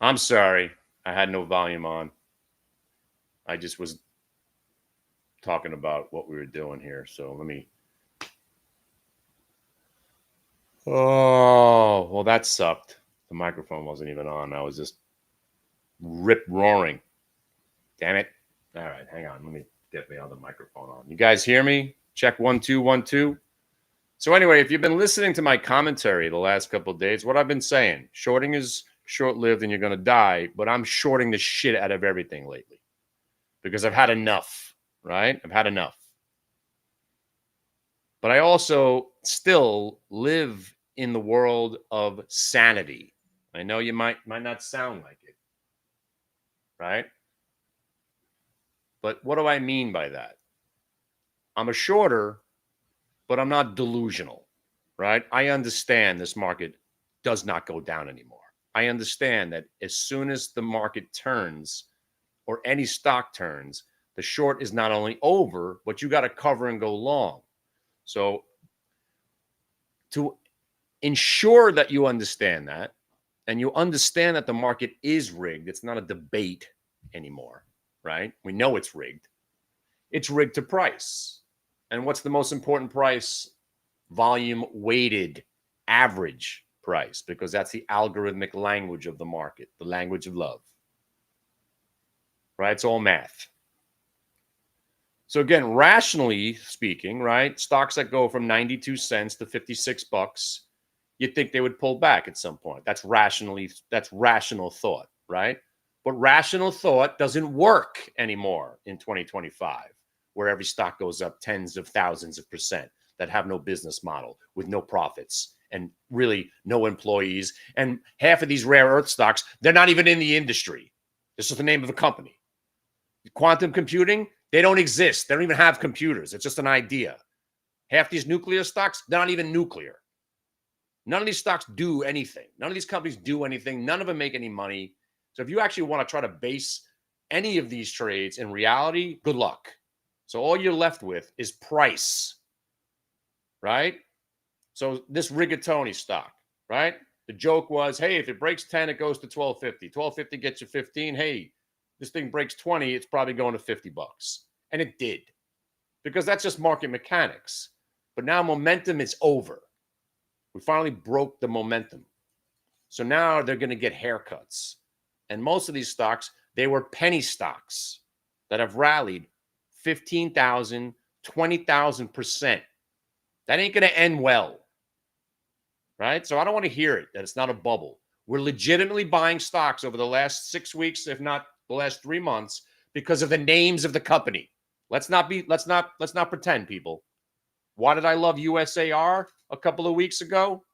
I'm sorry. I had no volume on. I just was talking about what we were doing here. So let me. Oh, well, that sucked. The microphone wasn't even on. I was just rip roaring. Damn it. All right, hang on. Let me get the other microphone on. You guys hear me? Check 1 2 1 2. So anyway, if you've been listening to my commentary the last couple of days, what I've been saying, shorting is short-lived and you're going to die, but I'm shorting the shit out of everything lately because I've had enough, right? I've had enough. But I also still live in the world of sanity. I know you might not sound like it, right? But what do I mean by that? I'm a shorter, but I'm not delusional, right? I understand this market does not go down anymore. I understand that as soon as the market turns or any stock turns, the short is not only over, but you got to cover and go long. So to ensure that you understand that and you understand that the market is rigged, it's not a debate anymore, right? We know it's rigged. It's rigged to price. And what's the most important price? Volume weighted average price, because that's the algorithmic language of the market, the language of love, right? It's all math. So again, rationally speaking, right, stocks that go from 92 cents to 56 bucks, you'd think they would pull back at some point. That's rational thought, right? But rational thought doesn't work anymore in 2025, where every stock goes up tens of thousands of percent that have no business model with no profits and really no employees. And half of these rare earth stocks, they're not even in the industry. This is the name of a company. Quantum computing, they don't exist. They don't even have computers. It's just an idea. Half these nuclear stocks, they're not even nuclear. None of these stocks do anything. None of these companies do anything. None of them make any money. So if you actually want to try to base any of these trades in reality, good luck. So all you're left with is price, right? So this rigatoni stock, right? The joke was, hey, if it breaks 10, it goes to 12.50. 12.50 gets you 15. Hey, this thing breaks 20, it's probably going to 50 bucks. And it did, because that's just market mechanics. But now momentum is over. We finally broke the momentum. So now they're going to get haircuts. And most of these stocks, they were penny stocks that have rallied 15,000, 20,000%. That ain't going to end well, right? So I don't want to hear it that it's not a bubble. We're legitimately buying stocks over the last 6 weeks, if not the last 3 months, because of the names of the company. Let's not pretend, people. Why did I love USAR a couple of weeks ago?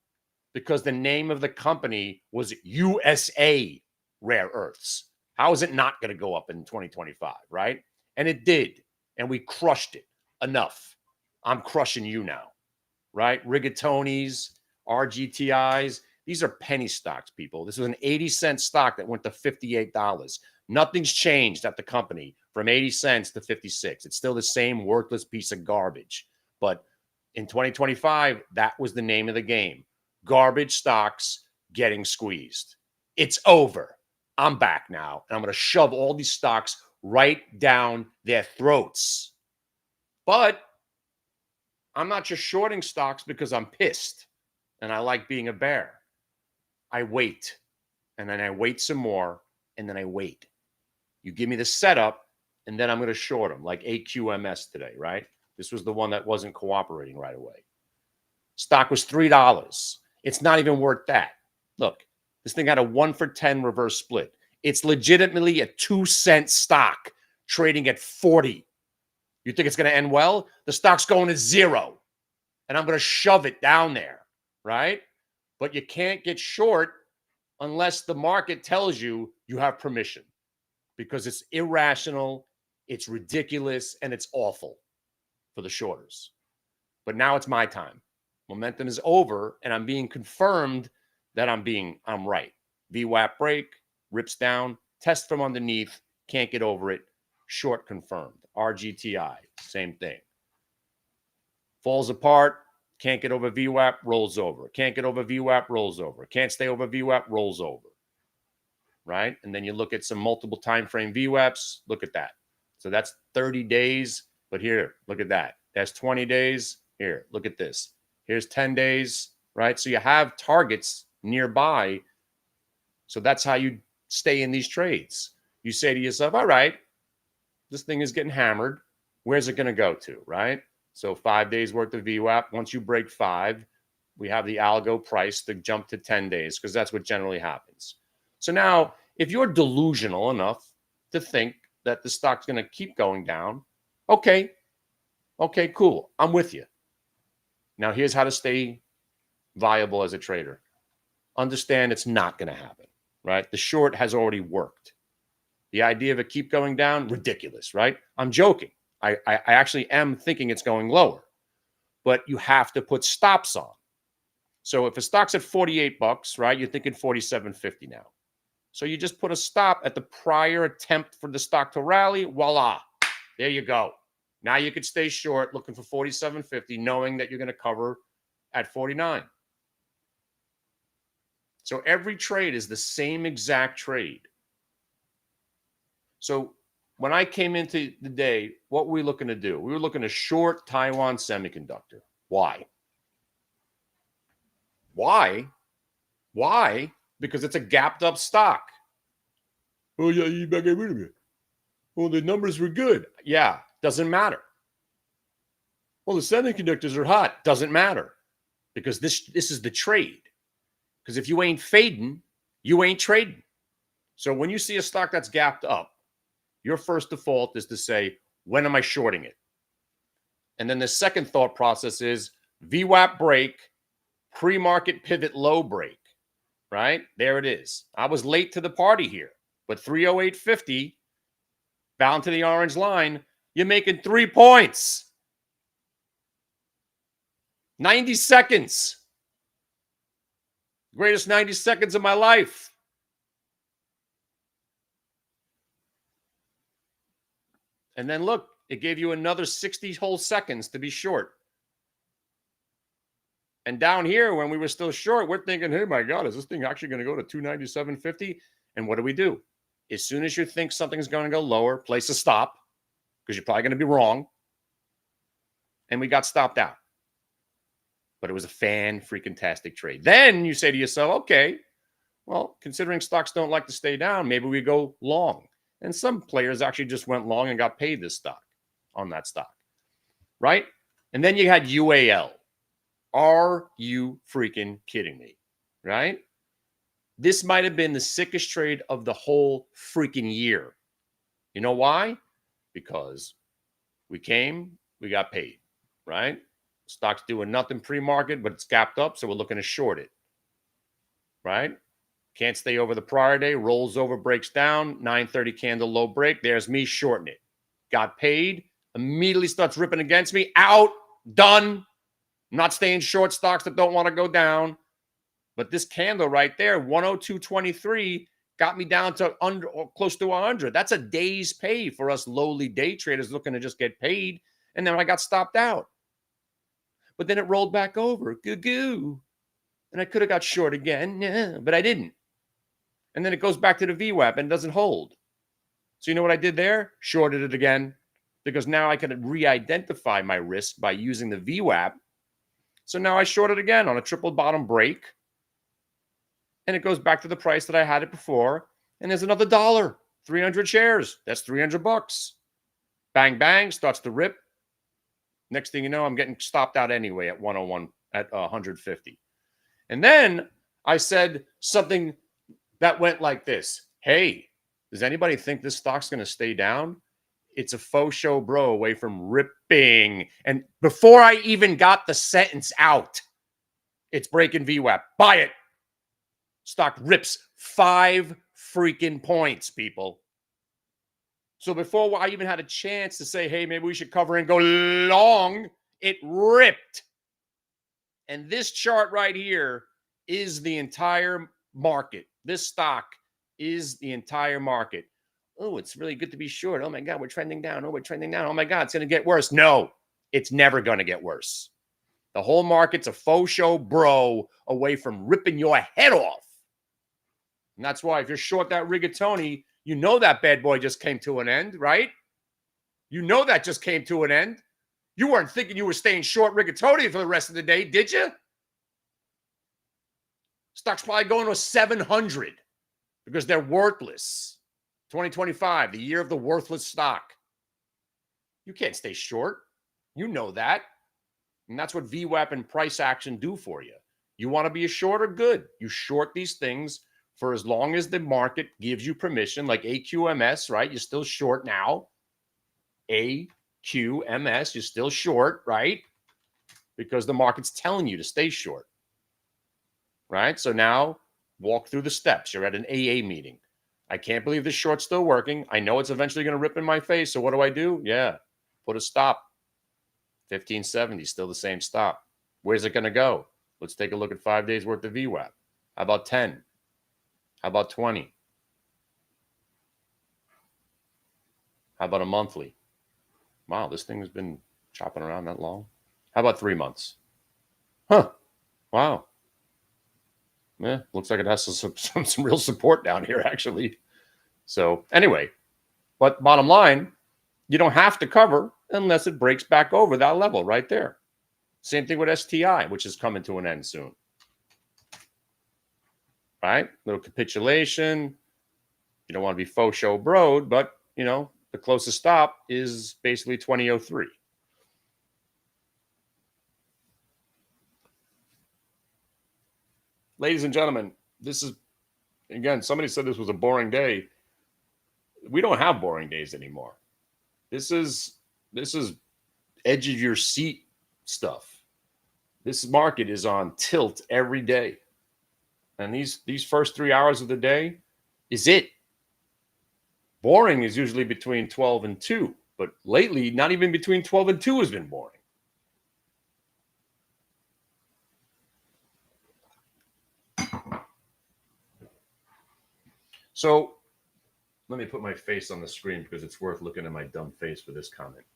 Because the name of the company was USA Rare Earths. How is it not going to go up in 2025, right? And it did. And we crushed it. Enough. I'm crushing you now, right? Rigatonis, RGTIs, these are penny stocks, people. This was an 80-cent stock that went to $58. Nothing's changed at the company from 80 cents to 56. It's still the same worthless piece of garbage. But in 2025, that was the name of the game. Garbage stocks getting squeezed. It's over. I'm back now, and I'm going to shove all these stocks right down their throats. But I'm not just shorting stocks because I'm pissed and I like being a bear. I wait, and then I wait some more, and then I wait. You give me the setup, and then I'm going to short them, like AQMS today, right? This was the one that wasn't cooperating right away. Stock was $3. It's not even worth that. Look, this thing had a 1-for-10 reverse split. It's legitimately a 2-cent stock trading at 40. You think it's going to end well? The stock's going to 0, and I'm going to shove it down there, right? But you can't get short unless the market tells you you have permission, because it's irrational, it's ridiculous, and it's awful for the shorters. But now it's my time. Momentum is over, and I'm being confirmed that I'm right. VWAP break, rips down, test from underneath, can't get over it, short confirmed. RGTI, same thing. Falls apart, can't get over VWAP, rolls over. Can't get over VWAP, rolls over. Can't stay over VWAP, rolls over. right? And then you look at some multiple time frame VWAPs. Look at that. So that's 30 days. But here, look at that. That's 20 days. Here, look at this. Here's 10 days, right? So you have targets nearby. So that's how you stay in these trades. You say to yourself, all right, this thing is getting hammered. Where's it going to go to, right? So 5 days worth of VWAP. Once you break 5, we have the algo price to jump to 10 days because that's what generally happens. So now, if you're delusional enough to think that the stock's going to keep going down, okay, cool. I'm with you. Now, here's how to stay viable as a trader. Understand it's not going to happen, right? The short has already worked. The idea of it keep going down, ridiculous, right? I'm joking. I actually am thinking it's going lower, but you have to put stops on. So if a stock's at 48 bucks, right, you're thinking 47.50 now. So you just put a stop at the prior attempt for the stock to rally. Voila, there you go. Now you could stay short looking for 47.50, knowing that you're going to cover at 49. So every trade is the same exact trade. So when I came into the day, what were we looking to do? We were looking to short Taiwan Semiconductor. Why? Why? Because it's a gapped up stock. Oh, yeah, you better get rid of it. Well, the numbers were good. Yeah, doesn't matter. Well, the semiconductors are hot. Doesn't matter. Because this is the trade. Because if you ain't fading, you ain't trading. So when you see a stock that's gapped up, your first default is to say, when am I shorting it? And then the second thought process is VWAP break, pre-market pivot low break, right? There it is. I was late to the party here, but 308.50 bound to the orange line, you're making 3 points. 90 seconds. Greatest 90 seconds of my life. And then look, it gave you another 60 whole seconds to be short. And down here, when we were still short, we're thinking, hey, my God, is this thing actually going to go to 297.50? And what do? As soon as you think something's going to go lower, place a stop because you're probably going to be wrong. And we got stopped out. But it was a fan-freaking-tastic trade. Then you say to yourself, okay, well, considering stocks don't like to stay down, maybe we go long. And some players actually just went long and got paid this stock on that stock, right? And then you had UAL. Are you freaking kidding me, right? This might have been the sickest trade of the whole freaking year. You know why? Because we got paid, right? Stock's doing nothing pre-market, but it's gapped up, so we're looking to short it, right? Can't stay over the prior day, rolls over, breaks down, 9:30 candle low break. There's me shorting it. Got paid, immediately starts ripping against me. Out, done. I'm not staying short stocks that don't want to go down. But this candle right there, 102.23, got me down to under or close to 100. That's a day's pay for us lowly day traders looking to just get paid. And then I got stopped out. But then it rolled back over. Goo. And I could have got short again, but I didn't. And then it goes back to the VWAP and doesn't hold. So you know what I did there? Shorted it again because now I could re-identify my risk by using the VWAP. So now I short it again on a triple bottom break. And it goes back to the price that I had it before. And there's another $1, 300 shares. That's 300 bucks. Bang, bang, starts to rip. Next thing you know, I'm getting stopped out anyway at 101, at 150. And then I said something that went like this. Hey, does anybody think this stock's going to stay down? It's a faux show, bro, away from ripping. And before I even got the sentence out, it's breaking VWAP. Buy it. Stock rips 5 freaking points, people. So before I even had a chance to say, hey, maybe we should cover and go long, it ripped. And this chart right here is the entire market. This stock is the entire market. Oh, it's really good to be short. Oh, my God, we're trending down. Oh, we're trending down. Oh, my God, it's going to get worse. No, it's never going to get worse. The whole market's a faux show, bro, away from ripping your head off. And that's why if you're short that rigatoni, you know that bad boy just came to an end, right? You know that just came to an end. You weren't thinking you were staying short rigatoni for the rest of the day, did you? Stock's probably going to a 700 because they're worthless. 2025, the year of the worthless stock. You can't stay short. You know that. And that's what VWAP and price action do for you. You want to be a shorter? Good. You short these things for as long as the market gives you permission, like AQMS, right? You're still short now. AQMS, you're still short, right? Because the market's telling you to stay short, right? So now walk through the steps. You're at an AA meeting. I can't believe this short's still working. I know it's eventually going to rip in my face. So what do? Yeah, put a stop. 1570, still the same stop. Where's it going to go? Let's take a look at 5 days worth of VWAP. How about 10? How about 20? How about a monthly? Wow, this thing has been chopping around that long. How about 3 months? Huh. Wow. Yeah, looks like it has some real support down here, actually. So anyway, but bottom line, you don't have to cover unless it breaks back over that level right there. Same thing with STI, which is coming to an end soon. Right? Little capitulation. You don't want to be faux show broad, but, you know, the closest stop is basically 2003. Ladies and gentlemen, this is, again, somebody said this was a boring day. We don't have boring days anymore. This is edge of your seat stuff. This market is on tilt every day. And these first 3 hours of the day is it. Boring is usually between 12 and 2, but lately, not even between 12 and 2 has been boring. So let me put my face on the screen because it's worth looking at my dumb face for this comment.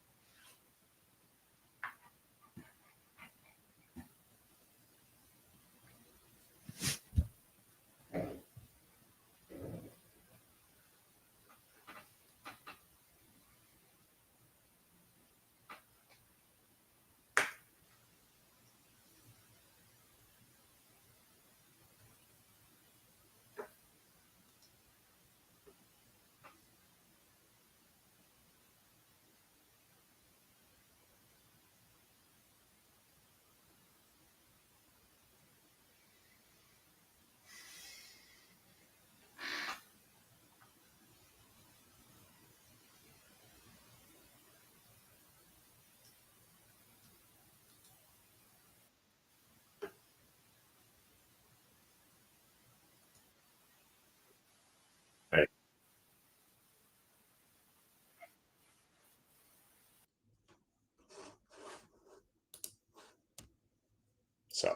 Right. So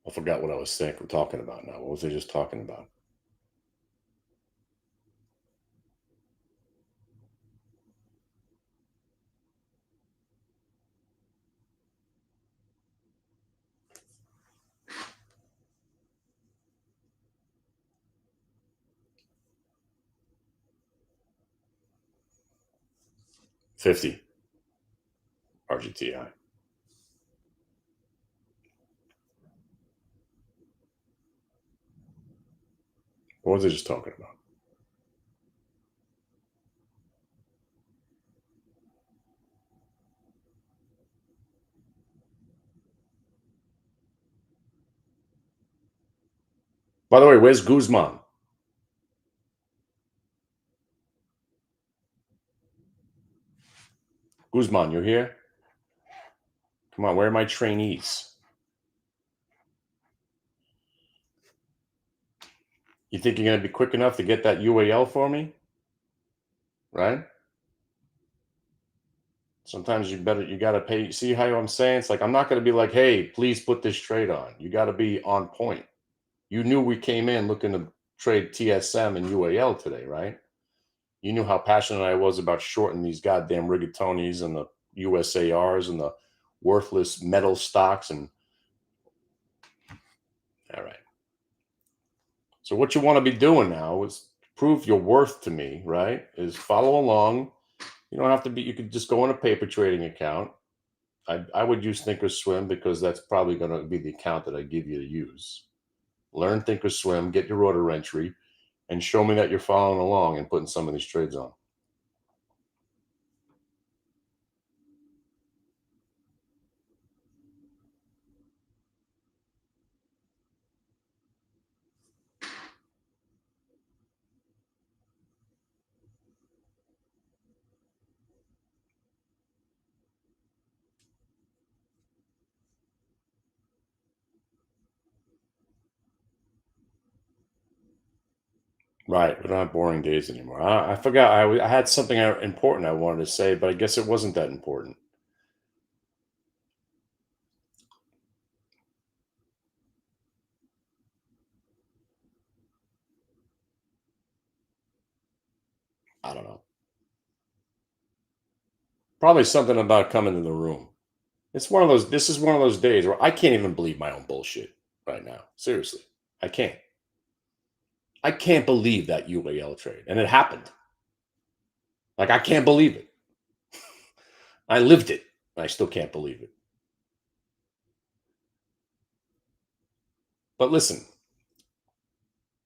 I forgot what I was saying. We're talking about now. What was I just talking about? $50 RGTI. What was I just talking about? By the way, where's Guzman? Guzman, you here? Come on, where are my trainees? You think you're going to be quick enough to get that UAL for me? Right? Sometimes you got to pay. See how I'm saying? It's like, I'm not going to be like, hey, please put this trade on. You got to be on point. You knew we came in looking to trade TSM and UAL today, right? You knew how passionate I was about shorting these goddamn rigatonis and the USARs and the worthless metal stocks. And all right. So what you want to be doing now is prove your worth to me, right? Is follow along. You don't have to be, you could just go on a paper trading account. I would use Thinkorswim because that's probably going to be the account that I give you to use. Learn Thinkorswim, get your order entry, and show me that you're following along and putting some of these trades on. Right. We don't have boring days anymore. I forgot. I had something important I wanted to say, but I guess it wasn't that important. I don't know. Probably something about coming to the room. It's one of those, this is one of those days where I can't even believe my own bullshit right now. Seriously. I can't. I can't believe that UAL trade. And it happened. Like, I can't believe it. I lived it. And I still can't believe it. But listen,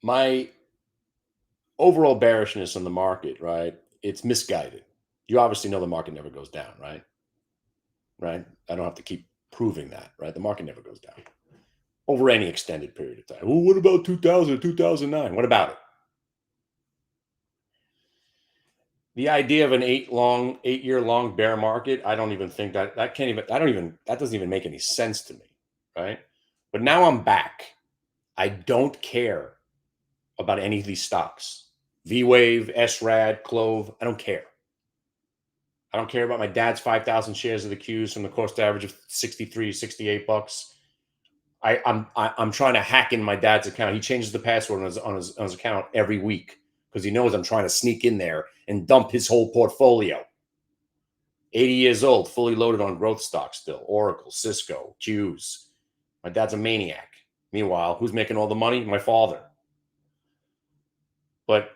my overall bearishness on the market, right? It's misguided. You obviously know the market never goes down, right? Right? I don't have to keep proving that, right? The market never goes down over any extended period of time. Well, what about 2000, 2009? What about it? The idea of an 8-year long bear market, I don't even think that that doesn't even make any sense to me, right? But now I'm back. I don't care about any of these stocks. V-Wave, SRAD, Clove, I don't care. I don't care about my dad's 5,000 shares of the Qs from the cost average of 63, 68 bucks. I'm trying to hack in my dad's account. He changes the password on his account every week because he knows I'm trying to sneak in there and dump his whole portfolio. 80 years old, fully loaded on growth stocks still. Oracle, Cisco, Qs. My dad's a maniac. Meanwhile, who's making all the money? My father. But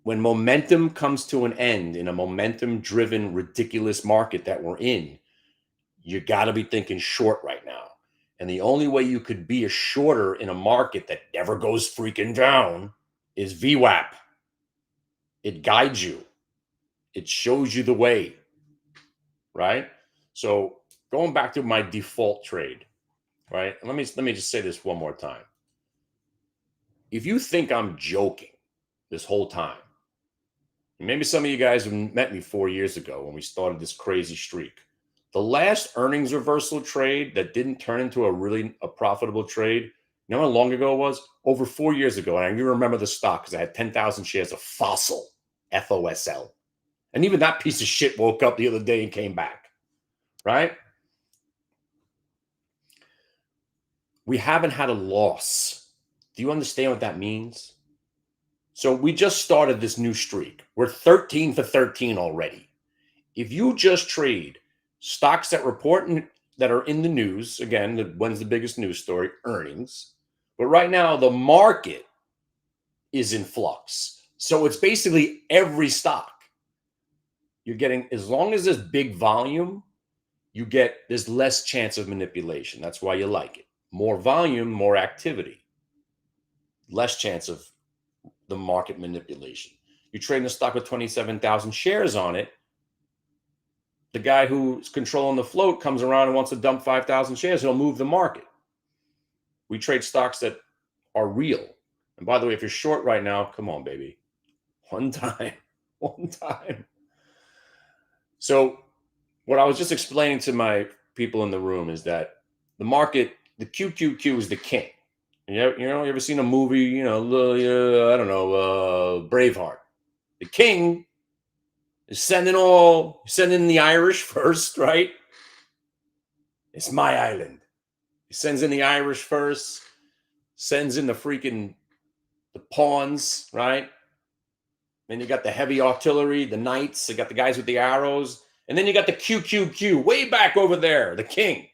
when momentum comes to an end in a momentum-driven, ridiculous market that we're in, you got to be thinking short right now. And the only way you could be a shorter in a market that never goes freaking down is VWAP. It guides you. It shows you the way, right? So going back to my default trade, right? Let me just say this one more time. If you think I'm joking this whole time, maybe some of you guys have met me 4 years ago when we started this crazy streak. The last earnings reversal trade that didn't turn into a profitable trade, you know how long ago it was? Over 4 years ago. And I even remember the stock because I had 10,000 shares of Fossil, FOSL. And even that piece of shit woke up the other day and came back, right? We haven't had a loss. Do you understand what that means? So we just started this new streak. We're 13 for 13 already. If you just trade stocks that report that are in the news, again, when's the biggest news story? Earnings. But right now, the market is in flux. So it's basically every stock. You're getting, as long as there's big volume, there's less chance of manipulation. That's why you like it. More volume, more activity. Less chance of the market manipulation. You trade a stock with 27,000 shares on it. The guy who's controlling the float comes around and wants to dump 5,000 shares. He'll move the market. We trade stocks that are real. And by the way, if you're short right now, come on, baby. One time. So what I was just explaining to my people in the room is that the market, the QQQ is the king. You ever seen a movie, I don't know, Braveheart. The king is sending the Irish first, right? It's my island. He sends in the Irish first, sends in the pawns, right? Then you got the heavy artillery, the knights. You got the guys with the arrows. And then you got the QQQ way back over there, the king.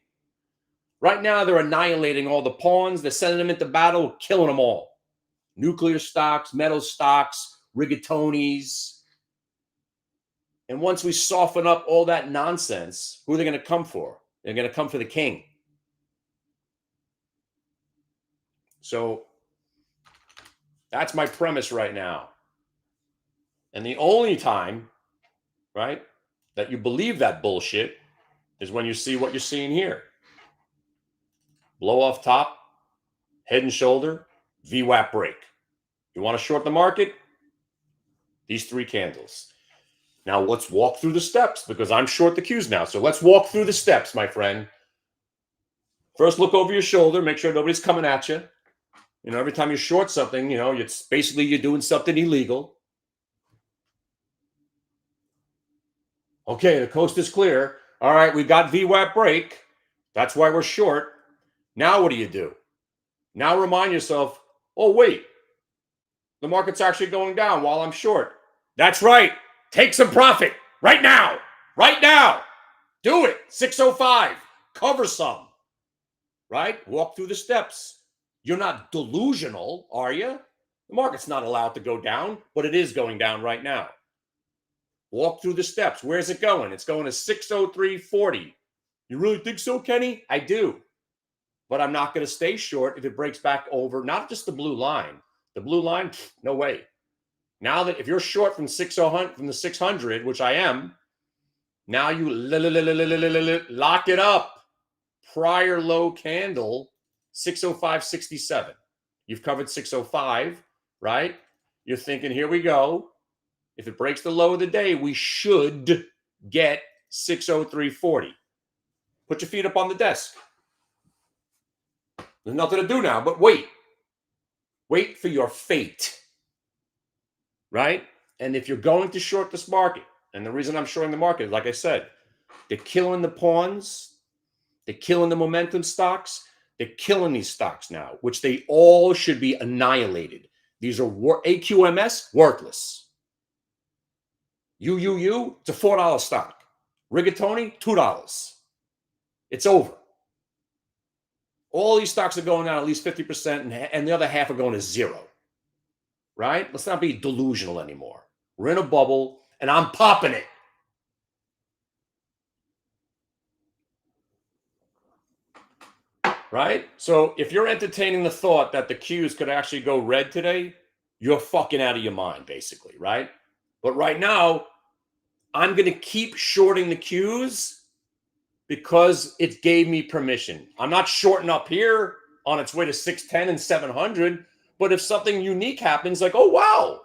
Right now, they're annihilating all the pawns. They're sending them into battle, killing them all. Nuclear stocks, metal stocks, rigatonis. And once we soften up all that nonsense, who are they going to come for? They're going to come for the king. So that's my premise right now. And the only time, right, that you believe that bullshit is when you see what you're seeing here. Blow off top, head and shoulder, VWAP break. You want to short the market? These 3 candles. Now let's walk through the steps because I'm short the Qs now. So let's walk through the steps, my friend. First, look over your shoulder. Make sure nobody's coming at you. You know, every time you short something, you know, it's basically you're doing something illegal. Okay, the coast is clear. All right, we got VWAP break. That's why we're short. Now what do? Now remind yourself, oh, wait, the market's actually going down while I'm short. That's right. Take some profit right now. Right now. Do it. 605. Cover some. Right? Walk through the steps. You're not delusional, are you? The market's not allowed to go down, but it is going down right now. Walk through the steps. Where's it going? It's going to 603.40. You really think so, Kenny? I do. But I'm not going to stay short if it breaks back over, not just the blue line. The blue line, no way. Now that if you're short from 600, from the 600, which I am, now you lock it up. Prior low candle, 605.67. You've covered 605, right? You're thinking, here we go. If it breaks the low of the day, we should get 603.40. Put your feet up on the desk. There's nothing to do now, but wait. Wait for your fate. Right? And if you're going to short this market, and the reason I'm shorting the market, like I said, they're killing the pawns, they're killing the momentum stocks, they're killing these stocks now, which they all should be annihilated. These are AQMS, worthless. UUU, it's a $4 stock. Rigatoni, $2. It's over. All these stocks are going down at least 50%, and the other half are going to zero. Right? Let's not be delusional anymore. We're in a bubble, and I'm popping it. Right? So if you're entertaining the thought that the Qs could actually go red today, you're fucking out of your mind, basically, right? But right now, I'm going to keep shorting the Qs because it gave me permission. I'm not shorting up here on its way to 610 and 700, but if something unique happens, like, oh, wow,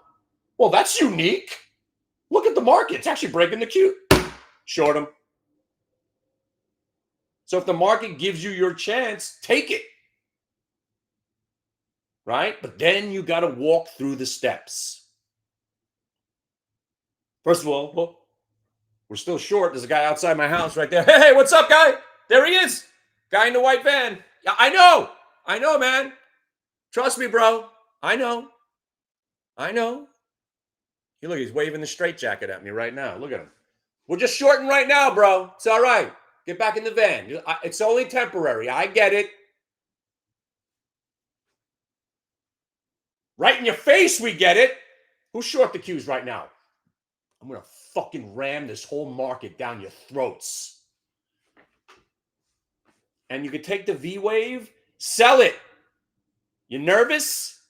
well, that's unique. Look at the market. It's actually breaking the Q. Short them. So if the market gives you your chance, take it. Right? But then you got to walk through the steps. First of all, well, we're still short. There's a guy outside my house right there. Hey, what's up, guy? There he is. Guy in the white van. Yeah, I know, man. Trust me, bro. I know. Look, he's waving the straitjacket at me right now. Look at him. We're just shorting right now, bro. It's all right. Get back in the van. It's only temporary. I get it. Right in your face, we get it. Who's short the Qs right now? I'm going to fucking ram this whole market down your throats. And you can take the V wave, sell it. You nervous?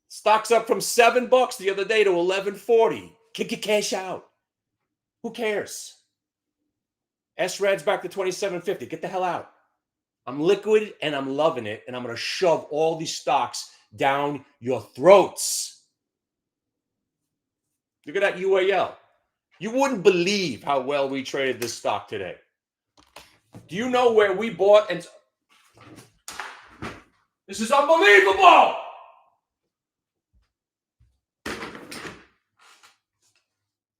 Stock's up from $7 the other day to $11.40. Kick your cash out. Who cares? SRAD's back to $27.50. Get the hell out. I'm liquid and I'm loving it, and I'm going to shove all these stocks down your throats. Look at that UAL. You wouldn't believe how well we traded this stock today. Do you know where we bought? And this is unbelievable.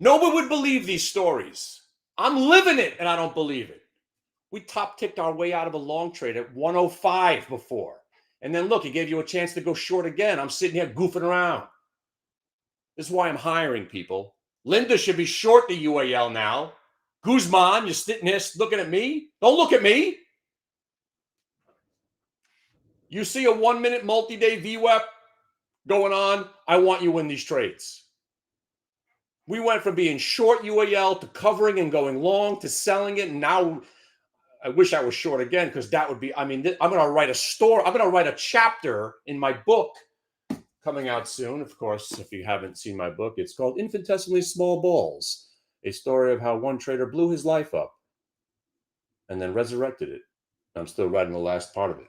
Nobody would believe these stories. I'm living it, and I don't believe it. We top ticked our way out of a long trade at 105 before. And then look, it gave you a chance to go short again. I'm sitting here goofing around. This is why I'm hiring people. Linda should be short the UAL now. Guzman, you're sitting there looking at me. Don't look at me. You see a 1 minute multi-day VWAP going on, I want you in these trades. We went from being short UAL to covering and going long to selling it. And now I wish I was short again, because that would be, I'm going to write I'm going to write a chapter in my book coming out soon. Of course, if you haven't seen my book, it's called Infinitesimally Small Balls, a story of how one trader blew his life up and then resurrected it. I'm still writing the last part of it.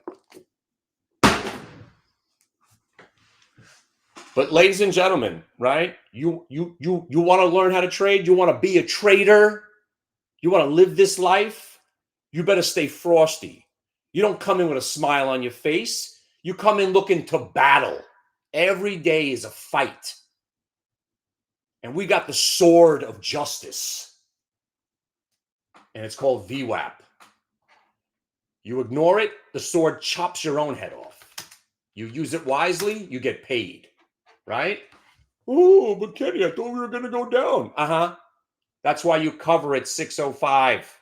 But ladies and gentlemen, right? You want to learn how to trade? You want to be a trader? You want to live this life? You better stay frosty. You don't come in with a smile on your face. You come in looking to battle. Every day is a fight. And we got the sword of justice. And it's called VWAP. You ignore it, the sword chops your own head off. You use it wisely, you get paid. Right? Oh, but Kenny, I thought we were going to go down. That's why you cover at 605.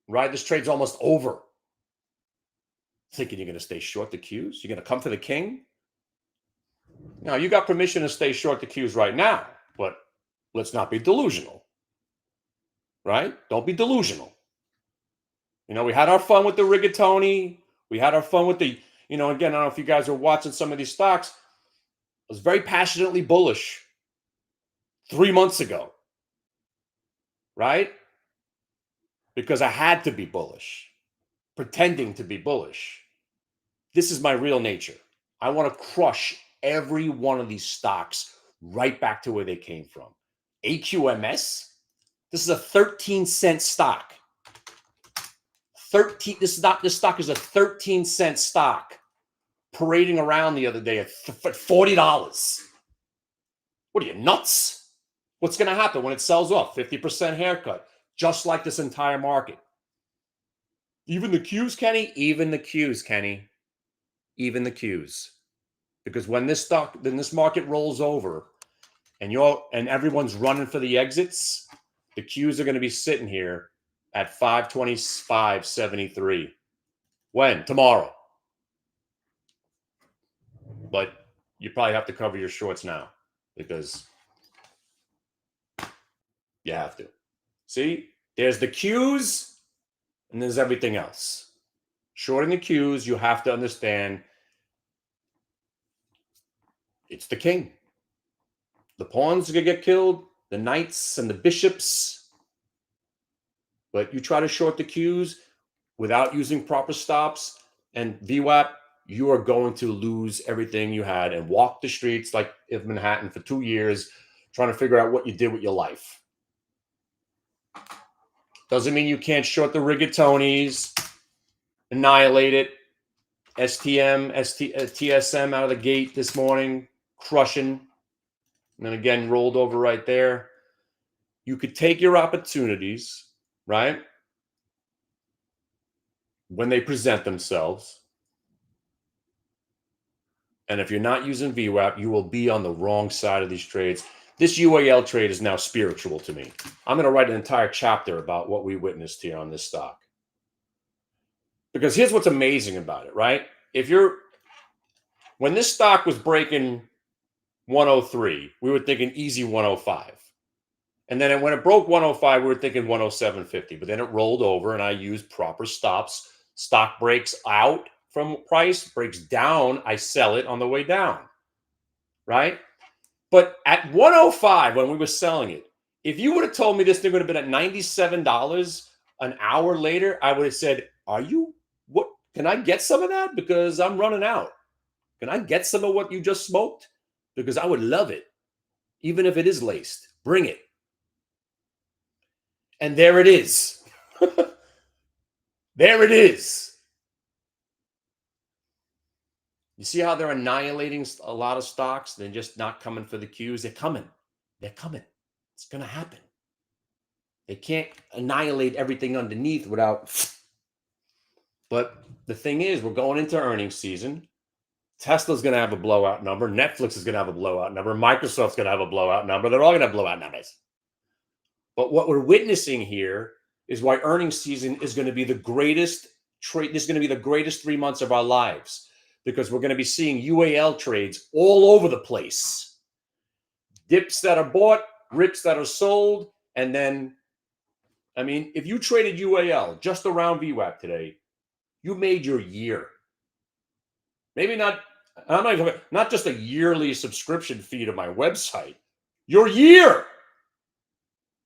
Right? This trade's almost over. Thinking you're going to stay short the cues? You're going to come for the king? Now, you got permission to stay short the cues right now, but let's not be delusional. Right? Don't be delusional. You know, we had our fun with the rigatoni. We had our fun with the, again, I don't know if you guys are watching some of these stocks. I was very passionately bullish 3 months ago, right? Because I had to be bullish, pretending to be bullish. This is my real nature. I want to crush every one of these stocks right back to where they came from. AQMS, this is a 13-cent stock. This stock is a 13-cent stock. Parading around the other day at $40. What are you, nuts? What's going to happen when it sells off? 50% haircut, just like this entire market. Even the Qs, Kenny? Even the Qs, Kenny. Even the Qs. Because when this market rolls over and everyone's running for the exits, the Qs are going to be sitting here at 525.73. When? Tomorrow. But you probably have to cover your shorts now because you have to. See, there's the Qs and there's everything else. Shorting the Qs, you have to understand it's the king. The pawns are going to get killed, the knights and the bishops. But you try to short the Qs without using proper stops and VWAP, you are going to lose everything you had and walk the streets like of Manhattan for 2 years trying to figure out what you did with your life. Doesn't mean you can't short the rigatonis, annihilate it. TSM out of the gate this morning, crushing. And then again, rolled over right there. You could take your opportunities, right? When they present themselves. And if you're not using VWAP, you will be on the wrong side of these trades. This UAL trade is now spiritual to me. I'm going to write an entire chapter about what we witnessed here on this stock. Because here's what's amazing about it, right? When this stock was breaking 103, we were thinking easy 105. And then when it broke 105, we were thinking 107.50. But then it rolled over and I used proper stops. Stock breaks out from price, breaks down, I sell it on the way down, right? But at 105, when we were selling it, if you would have told me this thing would have been at $97 an hour later, I would have said, what? Can I get some of that? Because I'm running out. Can I get some of what you just smoked? Because I would love it, even if it is laced. Bring it. And there it is. There it is. You see how they're annihilating a lot of stocks? They're just not coming for the Qs. They're coming. They're coming. It's going to happen. They can't annihilate everything underneath without. But the thing is, we're going into earnings season. Tesla's going to have a blowout number. Netflix is going to have a blowout number. Microsoft's going to have a blowout number. They're all going to have blowout numbers. But what we're witnessing here is why earnings season is going to be the greatest trade. This is going to be the greatest 3 months of our lives, because we're going to be seeing UAL trades all over the place. Dips that are bought, rips that are sold. And then, I mean, if you traded UAL just around VWAP today, you made your year. Maybe not, not just a yearly subscription fee to my website, your year.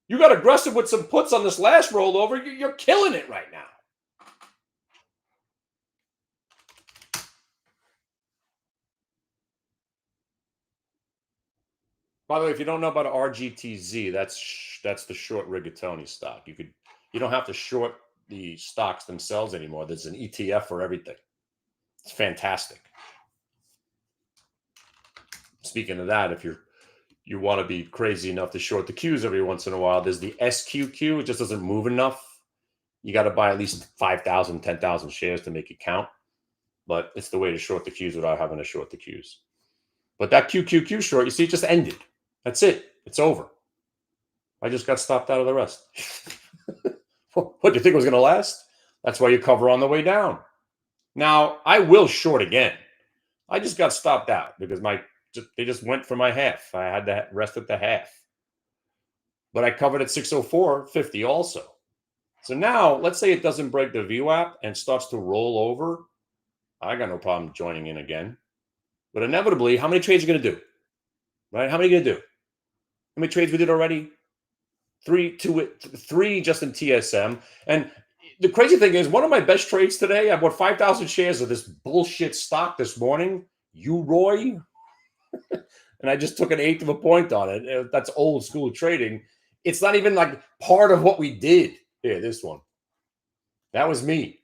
You got aggressive with some puts on this last rollover. You're killing it right now. By the way, if you don't know about RGTZ, that's the short rigatoni stock. You don't have to short the stocks themselves anymore. There's an ETF for everything. It's fantastic. Speaking of that, if you want to be crazy enough to short the Qs every once in a while, there's the SQQ. It just doesn't move enough. You got to buy at least 5,000, 10,000 shares to make it count. But it's the way to short the Qs without having to short the Qs. But that QQQ short, you see, it just ended. That's it. It's over. I just got stopped out of the rest. What, do you think it was going to last? That's why you cover on the way down. Now, I will short again. I just got stopped out because they just went for my half. I had to rest at the half. But I covered at 604.50 also. So now, let's say it doesn't break the VWAP and starts to roll over. I got no problem joining in again. But inevitably, how many trades are you going to do? Right? How many are you going to do? How many trades we did already? Three just in TSM. And the crazy thing is, one of my best trades today, I bought 5,000 shares of this bullshit stock this morning, Uroy. And I just took an eighth of a point on it. That's old school trading. It's not even like part of what we did. Here, this one. That was me.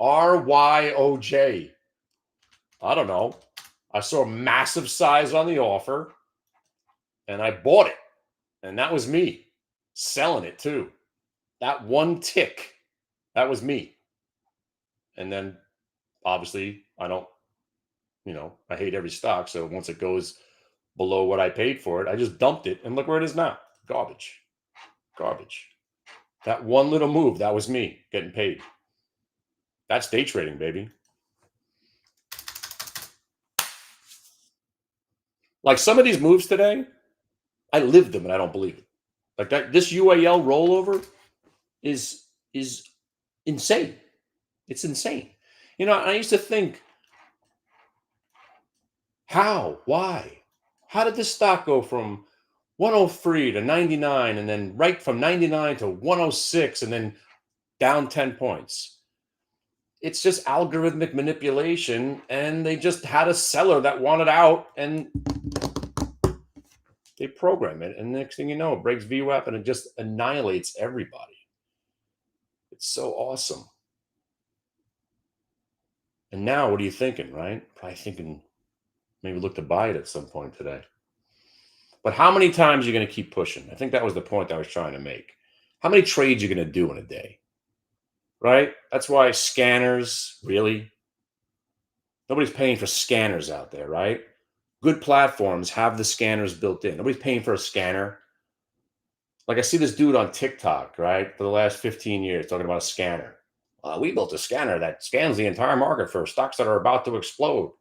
RYOJ. I don't know. I saw a massive size on the offer, and I bought it. And that was me. Selling it too. That one tick, that was me. And then, obviously, I hate every stock. So once it goes below what I paid for it, I just dumped it. And look where it is now. Garbage. That one little move, that was me getting paid. That's day trading, baby. Like some of these moves today, I lived them and I don't believe it. Like that, this UAL rollover is insane. It's insane. I used to think, how? Why? How did this stock go from 103 to 99 and then right from 99 to 106 and then down 10 points? It's just algorithmic manipulation, and they just had a seller that wanted out and they program it. And next thing you know, it breaks VWAP and it just annihilates everybody. It's so awesome. And now what are you thinking, right? Probably thinking maybe look to buy it at some point today. But how many times are you going to keep pushing? I think that was the point I was trying to make. How many trades are you going to do in a day? Right? That's why scanners, really? Nobody's paying for scanners out there, right? Good platforms have the scanners built in. Nobody's paying for a scanner. Like I see this dude on TikTok, right? For the last 15 years talking about a scanner. We built a scanner that scans the entire market for stocks that are about to explode.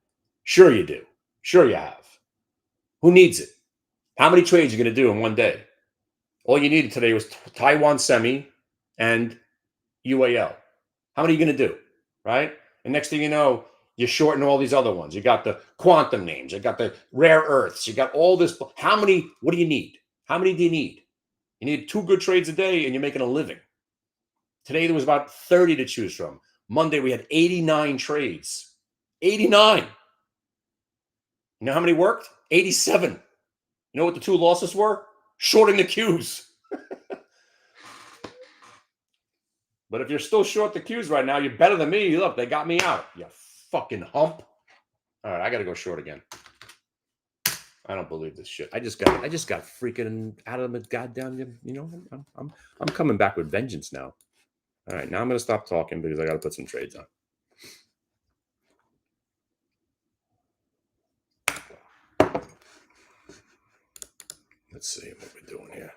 Sure you do. Sure you have. Who needs it? How many trades are you going to do in one day? All you needed today was Taiwan Semi and UAL. How many are you going to do? Right? And next thing you know, you're shorting all these other ones. You got the quantum names. You got the rare earths. You got all this. How many? What do you need? How many do you need? You need 2 good trades a day and you're making a living. Today, there was about 30 to choose from. Monday, we had 89 trades. 89. You know how many worked? 87. You know what the 2 losses were? Shorting the Qs. But if you're still short the Qs right now, you're better than me. Look, they got me out. You fucking hump. All right, I got to go short again. I don't believe this shit. I just got freaking out of the goddamn, I'm coming back with vengeance now. All right, now I'm going to stop talking because I got to put some trades on. Let's see what we're doing here.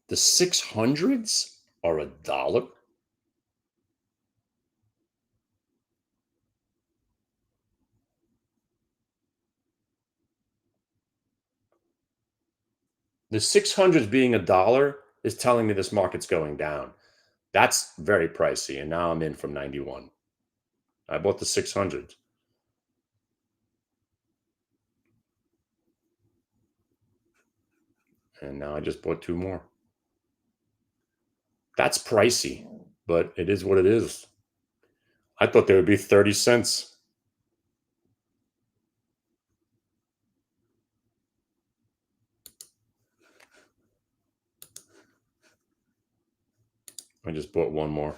The 600s are $1. The 600s being $1 is telling me this market's going down. That's very pricey, and now I'm in from 91. I bought the 600s. And now I just bought 2 more. That's pricey, but it is what it is. I thought they would be 30 cents. I just bought 1 more.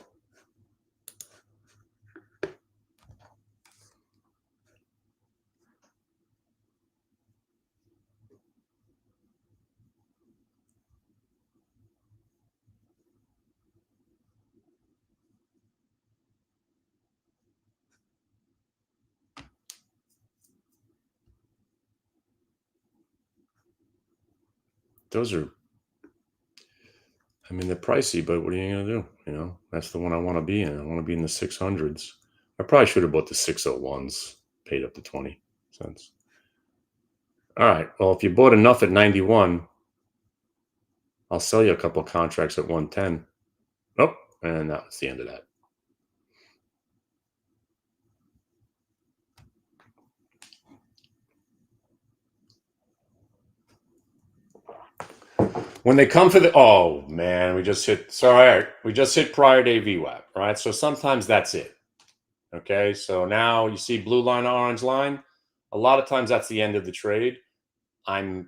Those are, I mean, they're pricey, but what are you going to do? You know, that's the one I want to be in. I want to be in the 600s. I probably should have bought the 601s, paid up to 20 cents. All right. Well, if you bought enough at 91, I'll sell you a couple of contracts at 110. Nope. And that was the end of that. When they come for the, oh man, we just hit prior day VWAP, right? So sometimes that's it. Okay, so now you see blue line, orange line. A lot of times that's the end of the trade. I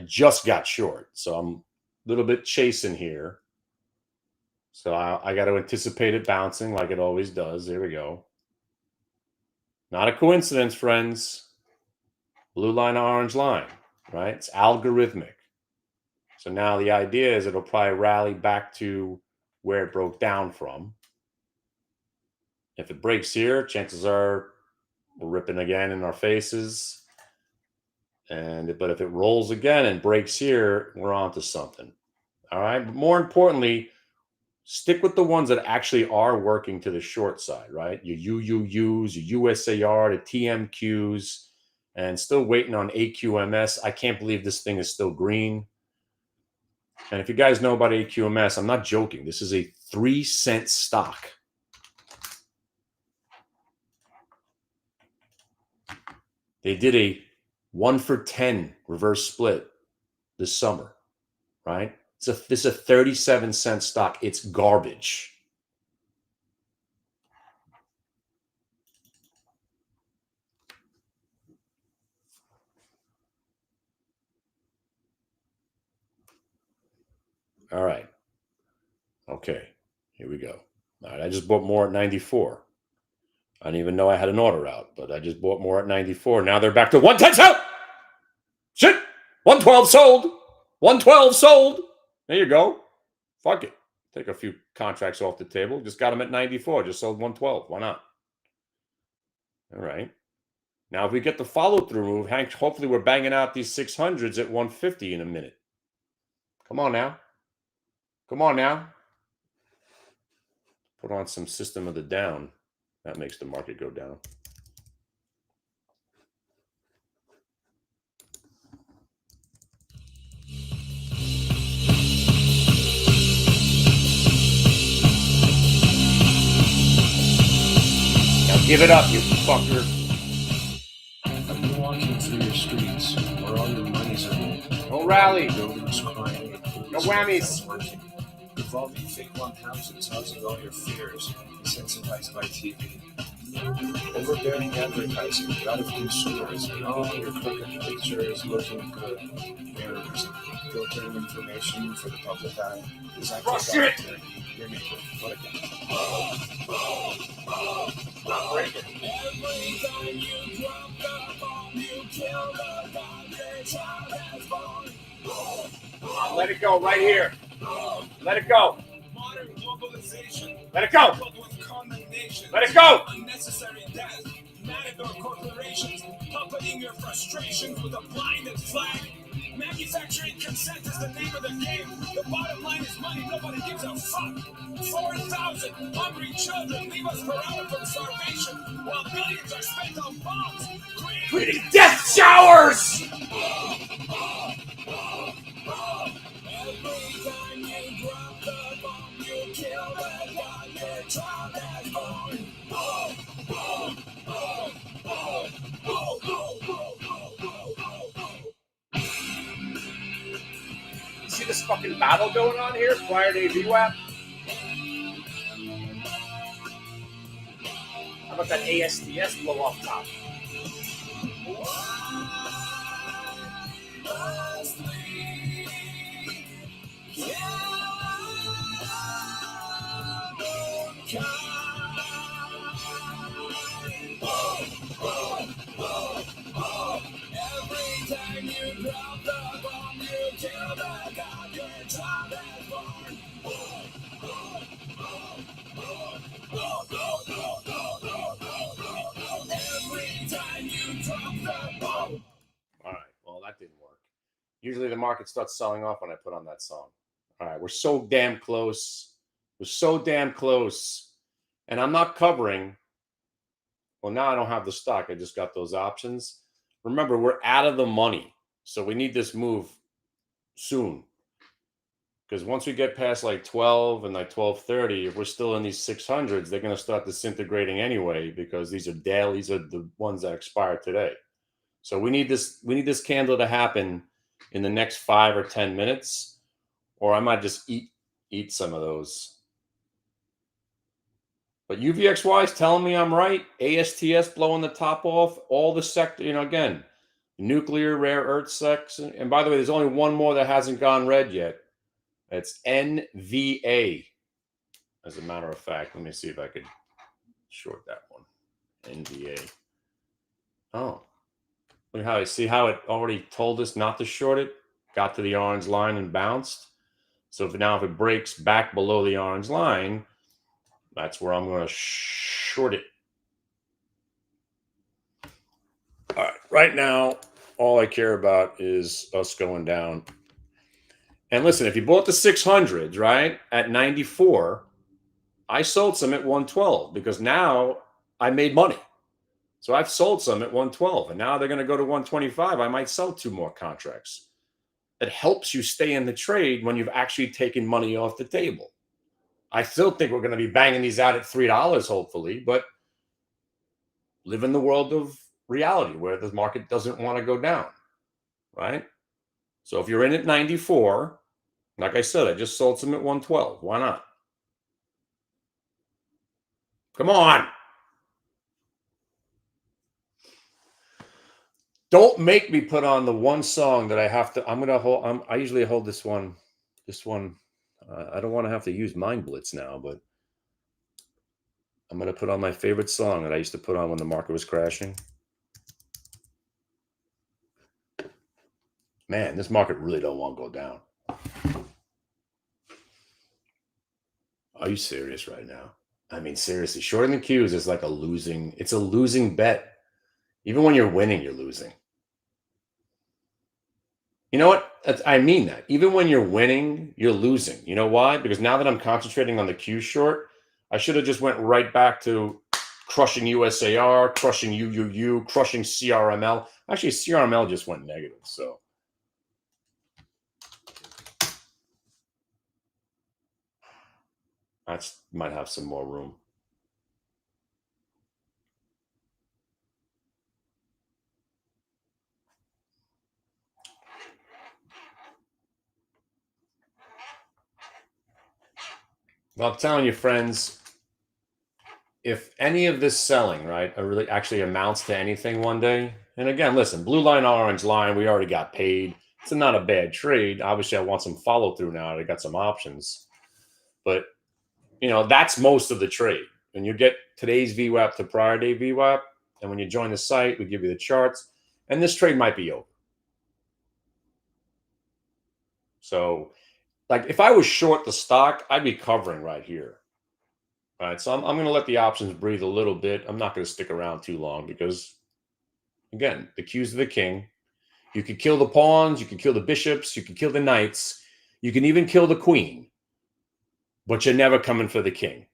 just got short, so I'm a little bit chasing here. So I got to anticipate it bouncing like it always does. There we go. Not a coincidence, friends. Blue line, orange line, right? It's algorithmic. So now the idea is it'll probably rally back to where it broke down from. If it breaks here, chances are we're ripping again in our faces. But if it rolls again and breaks here, we're on to something. All right. But more importantly, stick with the ones that actually are working to the short side, right? Your UUUs, your USAR, the TMQs, and still waiting on AQMS. I can't believe this thing is still green. And if you guys know about AQMS, I'm not joking. This is a 3-cent stock. They did a 1-for-10 reverse split this summer, right? This is a 37-cent stock. It's garbage. All right. Okay. Here we go. All right. I just bought more at 94. I didn't even know I had an order out, but I just bought more at 94. Now they're back to 110 sold. Shit. 112 sold. 112 sold. There you go. Fuck it. Take a few contracts off the table. Just got them at 94. Just sold 112. Why not? All right. Now, if we get the follow-through move, Hank, hopefully we're banging out these 600s at 150 in a minute. Come on now. Come on now. Put on some system of the down. That makes the market go down. Now give it up, you fucker. I've been walking through your streets where all your money's earned. No rally. Buildings crying. No whammies. Revolving fake lump houses, housing all your fears, desensitized by TV. Overbearing advertising, out of consumerism, all your crooked pictures looking good. Mirrors, filtering information for the public eye. Oh, shit! You're making what a Break it. Every time you drop the bomb, you kill the God that child has born. Let it go right here. Let it go. Modern globalization. Let it go. Coupled with condemnation. Let it go. Unnecessary death. Matador corporations puppeting your frustrations with a blinded flag. Manufacturing consent is the name of the game. The bottom line is money. Nobody gives a fuck. 4,000 hungry children leave us per hour from starvation, while billions are spent on bombs, Creating death showers! Every time you drop the bomb, you kill the god your child has born. You see this fucking battle going on here? Friday VWAP? How about that ASTS blow off top? Every time you drop the bomb, you kill the god your child has born. Every time you drop the bomb. All right, well, that didn't work. Usually the market starts selling off when I put on that song. All right, we're so damn close. We're so damn close. And I'm not covering. Well, now I don't have the stock. I just got those options. Remember, we're out of the money. So we need this move soon. Because once we get past like 12 and like 12:30, if we're still in these 600s, they're going to start disintegrating anyway, because these are dailies, are the ones that expire today. So we need this candle to happen in the next 5 or 10 minutes, or I might just eat some of those. But UVXY is telling me I'm right. ASTS blowing the top off. All the sector, again, nuclear, rare earth sects. And by the way, there's only one more that hasn't gone red yet. It's NVA. As a matter of fact, let me see if I could short that one. NVA. Oh. Look how see how it already told us not to short it. Got to the orange line and bounced. So if it breaks back below the orange line, that's where I'm going to short it. All right. Right now, all I care about is us going down. And listen, if you bought the 600s, right, at 94, I sold some at 112 because now I made money. So I've sold some at 112, and now they're going to go to 125. I might sell 2 more contracts. It helps you stay in the trade when you've actually taken money off the table. I still think we're going to be banging these out at $3, hopefully, but live in the world of reality where the market doesn't want to go down, right? So if you're in at 94, like I said, I just sold some at 112. Why not? Come on. Don't make me put on the one song that I have to. I'm going to hold. I usually hold this one. I don't want to have to use Mind Blitz now, but I'm going to put on my favorite song that I used to put on when the market was crashing. Man, this market really don't want to go down. Are you serious right now? I mean, seriously, shorting the Qs is like it's a losing bet. Even when you're winning, you're losing. You know what? I mean that. Even when you're winning, you're losing. You know why? Because now that I'm concentrating on the Q short, I should have just went right back to crushing USAR, crushing UUU, crushing CRML. Actually, CRML just went negative, so. That might have some more room. Well, I'm telling you, friends, if any of this selling, right, really actually amounts to anything one day, and again, listen, blue line, orange line, we already got paid. It's not a bad trade. Obviously, I want some follow through now. I got some options. But, that's most of the trade. When you get today's VWAP to prior day VWAP, and when you join the site, we give you the charts, and this trade might be over. So, like, if I was short the stock, I'd be covering right here. All right, so I'm going to let the options breathe a little bit. I'm not going to stick around too long because, again, the Q's are the king. You could kill the pawns, you could kill the bishops, you could kill the knights, you can even kill the queen, but you're never coming for the king.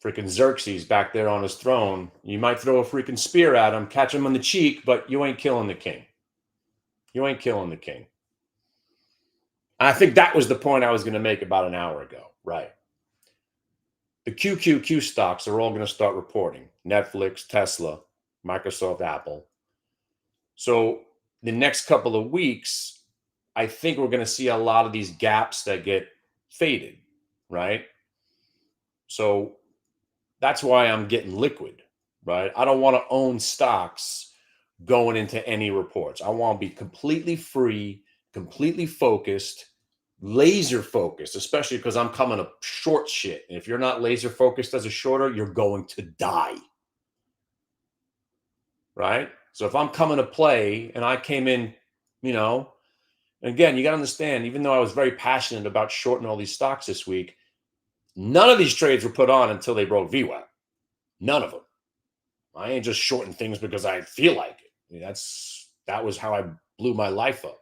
Freaking Xerxes back there on his throne. You might throw a freaking spear at him, catch him on the cheek, but you ain't killing the king. You ain't killing the king. And I think that was the point I was going to make about an hour ago, right? The QQQ stocks are all going to start reporting. Netflix, Tesla, Microsoft, Apple. So the next couple of weeks, I think we're going to see a lot of these gaps that get faded, right? So that's why I'm getting liquid, right? I don't want to own stocks going into any reports. I want to be completely free, completely focused, laser focused, especially because I'm coming to short shit. And if you're not laser focused as a shorter, you're going to die, right? So if I'm coming to play and I came in, and again, you got to understand, even though I was very passionate about shorting all these stocks this week, none of these trades were put on until they broke VWAP. None of them. I ain't just shorting things because I feel like it. I mean, that was how I blew my life up.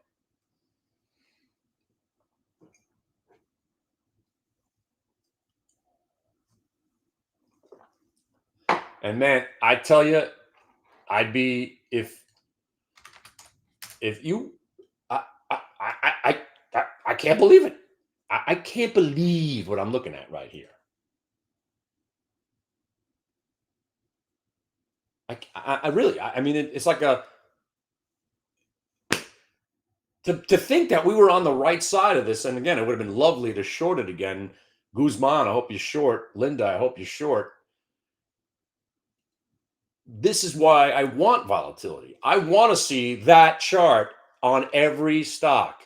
And man, I tell you, I'd be if you, I can't believe it. I can't believe what I'm looking at right here. I really, I mean, it's like to think that we were on the right side of this. And again, it would have been lovely to short it again. Guzman, I hope you're short. Linda, I hope you're short. This is why I want volatility. I want to see that chart on every stock.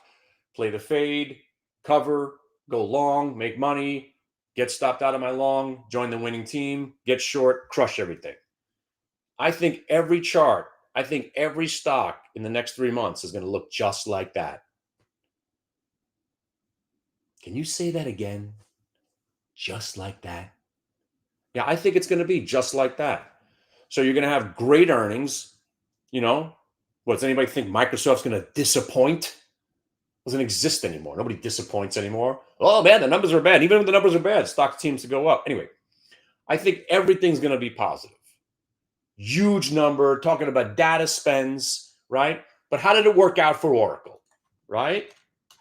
Play the fade, cover, go long, make money, get stopped out of my long, join the winning team, get short, crush everything. I think every chart, I think every stock in the next 3 months is going to look just like that. Can you say that again? Just like that? Yeah, I think it's going to be just like that. So you're going to have great earnings. Does anybody think Microsoft's going to disappoint? It doesn't exist anymore. Nobody disappoints anymore. Oh man, the numbers are bad. Even if the numbers are bad, stock seems to go up. Anyway, I think everything's going to be positive. Huge number, talking about data spends, right? But how did it work out for Oracle, right?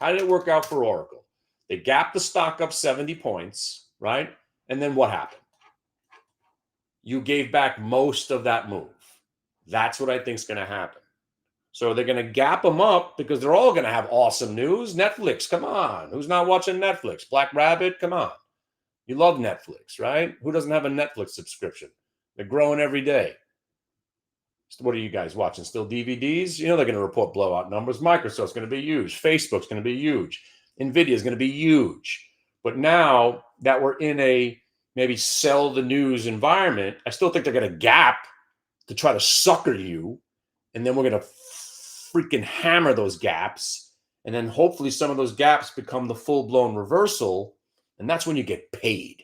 How did it work out for Oracle? They gapped the stock up 70 points, right? And then what happened? You gave back most of that move. That's what I think is going to happen. So they're going to gap them up because they're all going to have awesome news. Netflix, come on. Who's not watching Netflix? Black Rabbit, come on. You love Netflix, right? Who doesn't have a Netflix subscription? They're growing every day. So what are you guys watching? Still DVDs? They're going to report blowout numbers. Microsoft's going to be huge. Facebook's going to be huge. Nvidia is going to be huge. But now that we're in a maybe sell the news environment, I still think they're going to gap to try to sucker you. And then we're going to freaking hammer those gaps. And then hopefully some of those gaps become the full-blown reversal. And that's when you get paid.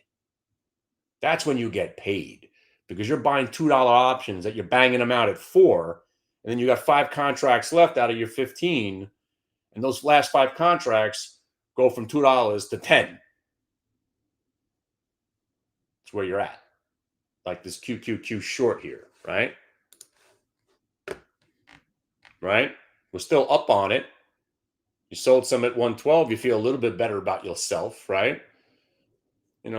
That's when you get paid. Because you're buying $2 options that you're banging them out at 4. And then you got 5 contracts left out of your 15. And those last 5 contracts go from $2 to 10. That's where you're at. Like this QQQ short here, right? Right? We're still up on it. You sold some at 112. You feel a little bit better about yourself, right? I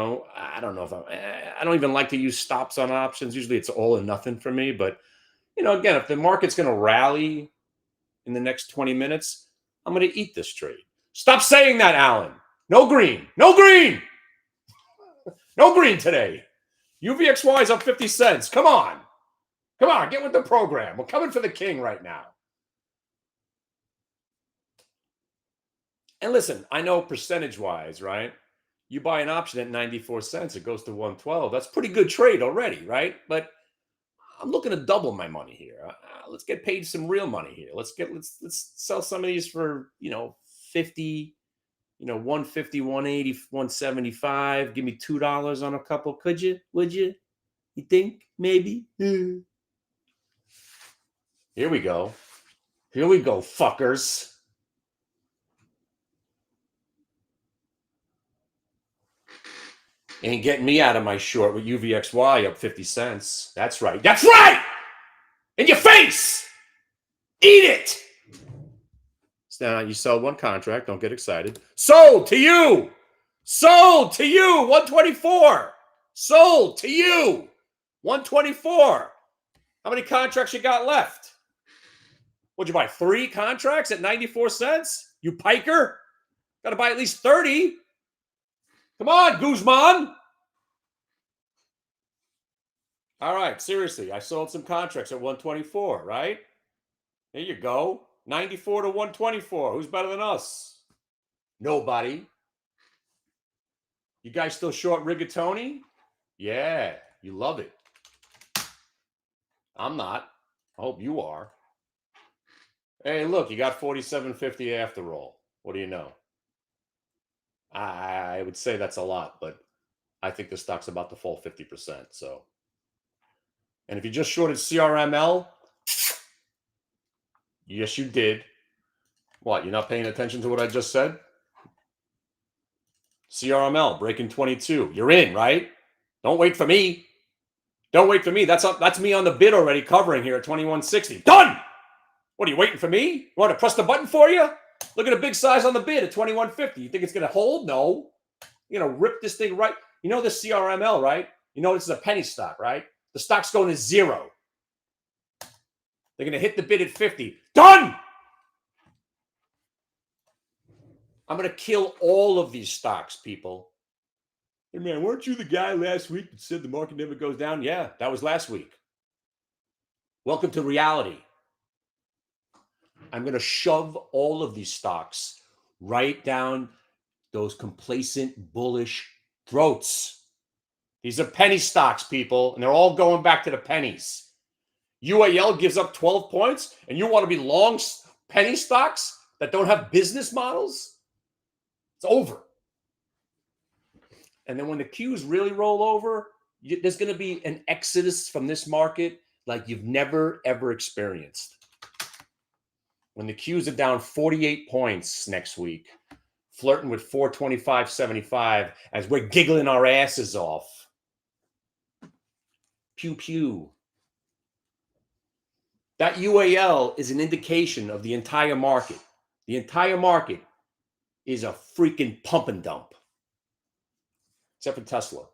don't know if I don't even like to use stops on options. Usually it's all or nothing for me. But, again, if the market's going to rally in the next 20 minutes, I'm going to eat this trade. Stop saying that, Alan. No green. No green. No green today. UVXY is up 50 cents. Come on. Come on. Get with the program. We're coming for the king right now. And listen, I know percentage-wise, right? You buy an option at 94 cents, it goes to 112. That's a pretty good trade already, right? But I'm looking to double my money here. Let's get paid some real money here. Let's sell some of these for, 50, 150, 180, 175. Give me $2 on a couple. Could you? Would you? You think? Maybe? Here we go. Here we go, fuckers. Ain't getting me out of my short with UVXY up 50 cents. That's right. That's right! In your face! Eat it! So now you sell one contract. Don't get excited. Sold to you! Sold to you! 124! Sold to you! 124! How many contracts you got left? What'd you buy? 3 contracts at 94 cents? You piker? Got to buy at least 30. Come on, Guzman. All right, seriously, I sold some contracts at 124, right? There you go. 94 to 124. Who's better than us? Nobody. You guys still short rigatoni? Yeah, you love it. I'm not. I hope you are. Hey, look, you got 47.50 after all. What do you know? I would say that's a lot, but I think the stock's about to fall 50%. So, and if you just shorted CRML, yes, you did. What? You're not paying attention to what I just said? CRML breaking 22. You're in, right? Don't wait for me. Don't wait for me. That's me on the bid already, covering here at 2160. Done. What are you waiting for me? You want to press the button for you? Look at the big size on the bid at 2150. You think it's going to hold? No. You're going to rip this thing right. You know this CRML, right? You know this is a penny stock, right? The stock's going to 0. They're going to hit the bid at 50. Done! I'm going to kill all of these stocks, people. Hey, man, weren't you the guy last week that said the market never goes down? Yeah, that was last week. Welcome to reality. I'm going to shove all of these stocks right down those complacent, bullish throats. These are penny stocks, people, and they're all going back to the pennies. UAL gives up 12 points, and you want to be long penny stocks that don't have business models? It's over. And then when the Qs really roll over, there's going to be an exodus from this market like you've never, ever experienced. When the Qs are down 48 points next week, flirting with 425.75 as we're giggling our asses off. Pew, pew. That UAL is an indication of the entire market. The entire market is a freaking pump and dump. Except for Tesla.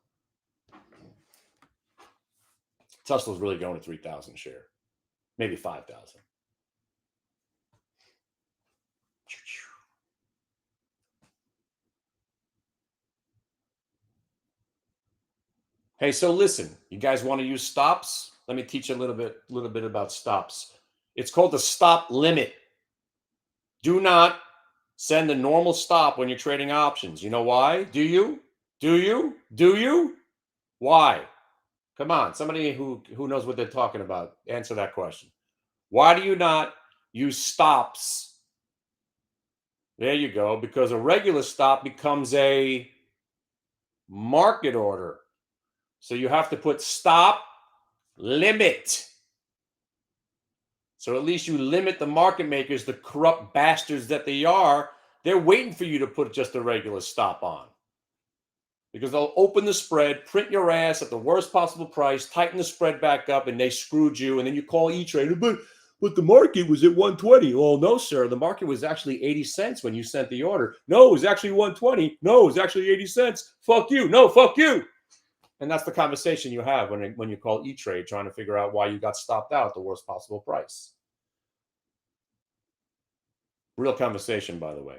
Tesla's really going to 3,000 share. Maybe 5,000. Hey, so listen, you guys want to use stops? Let me teach you a little bit about stops. It's called the stop limit. Do not send a normal stop when you're trading options. You know why? Do you? Do you? Do you? Why? Come on, somebody who knows what they're talking about, answer that question. Why do you not use stops? There you go, because a regular stop becomes a market order. So you have to put stop limit. So at least you limit the market makers, the corrupt bastards that they are. They're waiting for you to put just a regular stop on. Because they'll open the spread, print your ass at the worst possible price, tighten the spread back up, and they screwed you. And then you call E-Trade, but the market was at 120. Well, no, sir. The market was actually 80 cents when you sent the order. No, it was actually 120. No, it was actually 80 cents. Fuck you. No, fuck you. And that's the conversation you have when you call E-Trade, trying to figure out why you got stopped out at the worst possible price. Real conversation, by the way.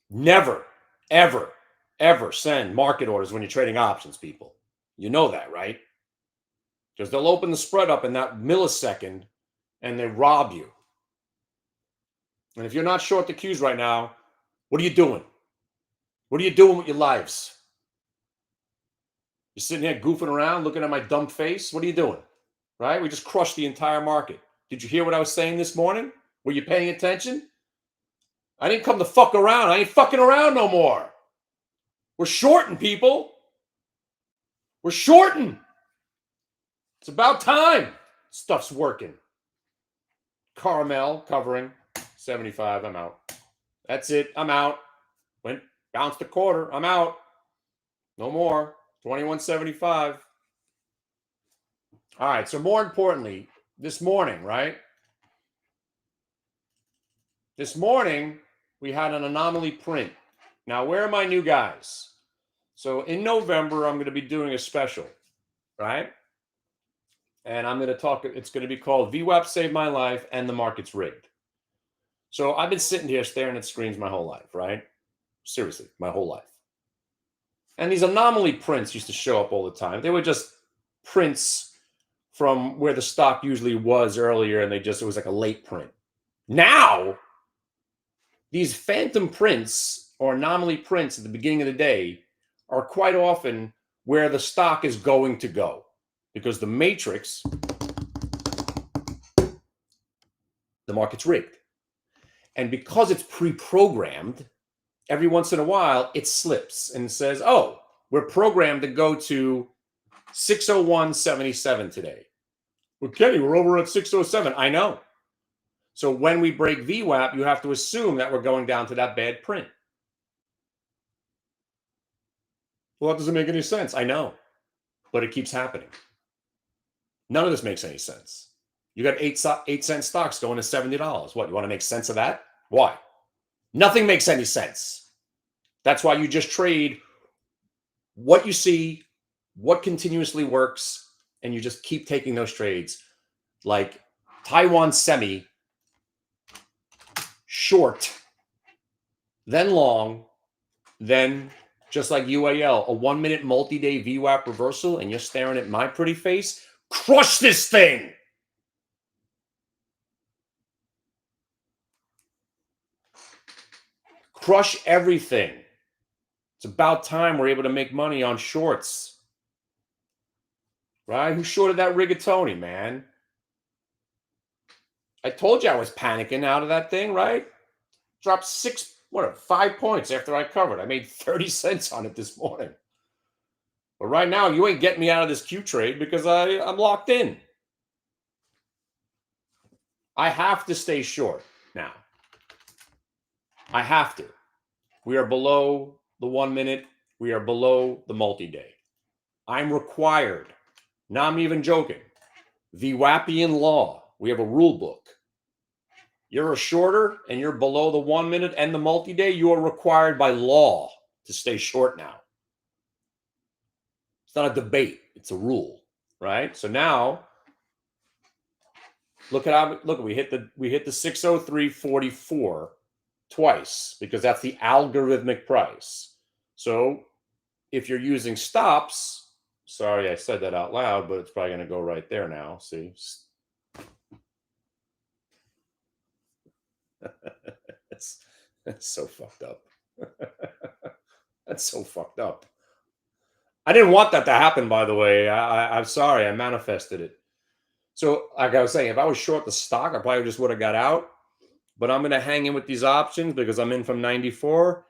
Never, ever, ever send market orders when you're trading options, people. You know that, right? Because they'll open the spread up in that millisecond and they rob you. And if you're not short the Qs right now, what are you doing? What are you doing with your lives? You're sitting here goofing around, looking at my dumb face. What are you doing? Right? We just crushed the entire market. Did you hear what I was saying this morning? Were you paying attention? I didn't come to fuck around. I ain't fucking around no more. We're shorting, people. We're shorting. It's about time. Stuff's working. Caramel covering 75. I'm out. That's it. I'm out. Went bounced a quarter. I'm out. No more. 21.75. All right. So more importantly, this morning, right? This morning, we had an anomaly print. Now, where are my new guys? So in November, I'm going to be doing a special, right? And I'm going to talk, it's going to be called VWAP Saved My Life and the Market's Rigged. So I've been sitting here staring at screens my whole life, right? Seriously, my whole life. And these anomaly prints used to show up all the time. They were just prints from where the stock usually was earlier, and it was like a late print. Now, these phantom prints or anomaly prints at the beginning of the day are quite often where the stock is going to go, because the matrix, the market's rigged. And because it's pre-programmed, every once in a while it slips and says, oh, we're programmed to go to 601.77 today. Well, Kenny, we're over at 607. I know. So when we break VWAP, you have to assume that we're going down to that bad print. Well, that doesn't make any sense. I know, but it keeps happening. None of this makes any sense. You got 8-cent stocks going to $70. What, you want to make sense of that? Why? Nothing makes any sense. That's why you just trade what you see, what continuously works, and you just keep taking those trades. Like Taiwan Semi, short, then long, then just like UAL, a 1-minute multi-day VWAP reversal, and you're staring at my pretty face. Crush this thing. Crush everything. It's about time we're able to make money on shorts. Right? Who shorted that rigatoni, man? I told you I was panicking out of that thing, right? Dropped 5 points after I covered. I made 30 cents on it this morning. But right now, you ain't getting me out of this Q trade because I'm locked in. I have to stay short now. I have to. We are below the 1 minute. We are below the multi-day. I'm required. Now I'm even joking. VWAPian law. We have a rule book. You're a shorter and you're below the 1 minute and the multi-day, you are required by law to stay short now. It's not a debate. It's a rule, right? So now, look, we hit the 603.44 twice because that's the algorithmic price. So if you're using stops, sorry I said that out loud, but it's probably going to go right there now. See? That's so fucked up. That's so fucked up. I didn't want that to happen, by the way. I'm sorry. I manifested it. So, like I was saying, if I was short the stock, I probably just would have got out. But I'm going to hang in with these options because I'm in from 94.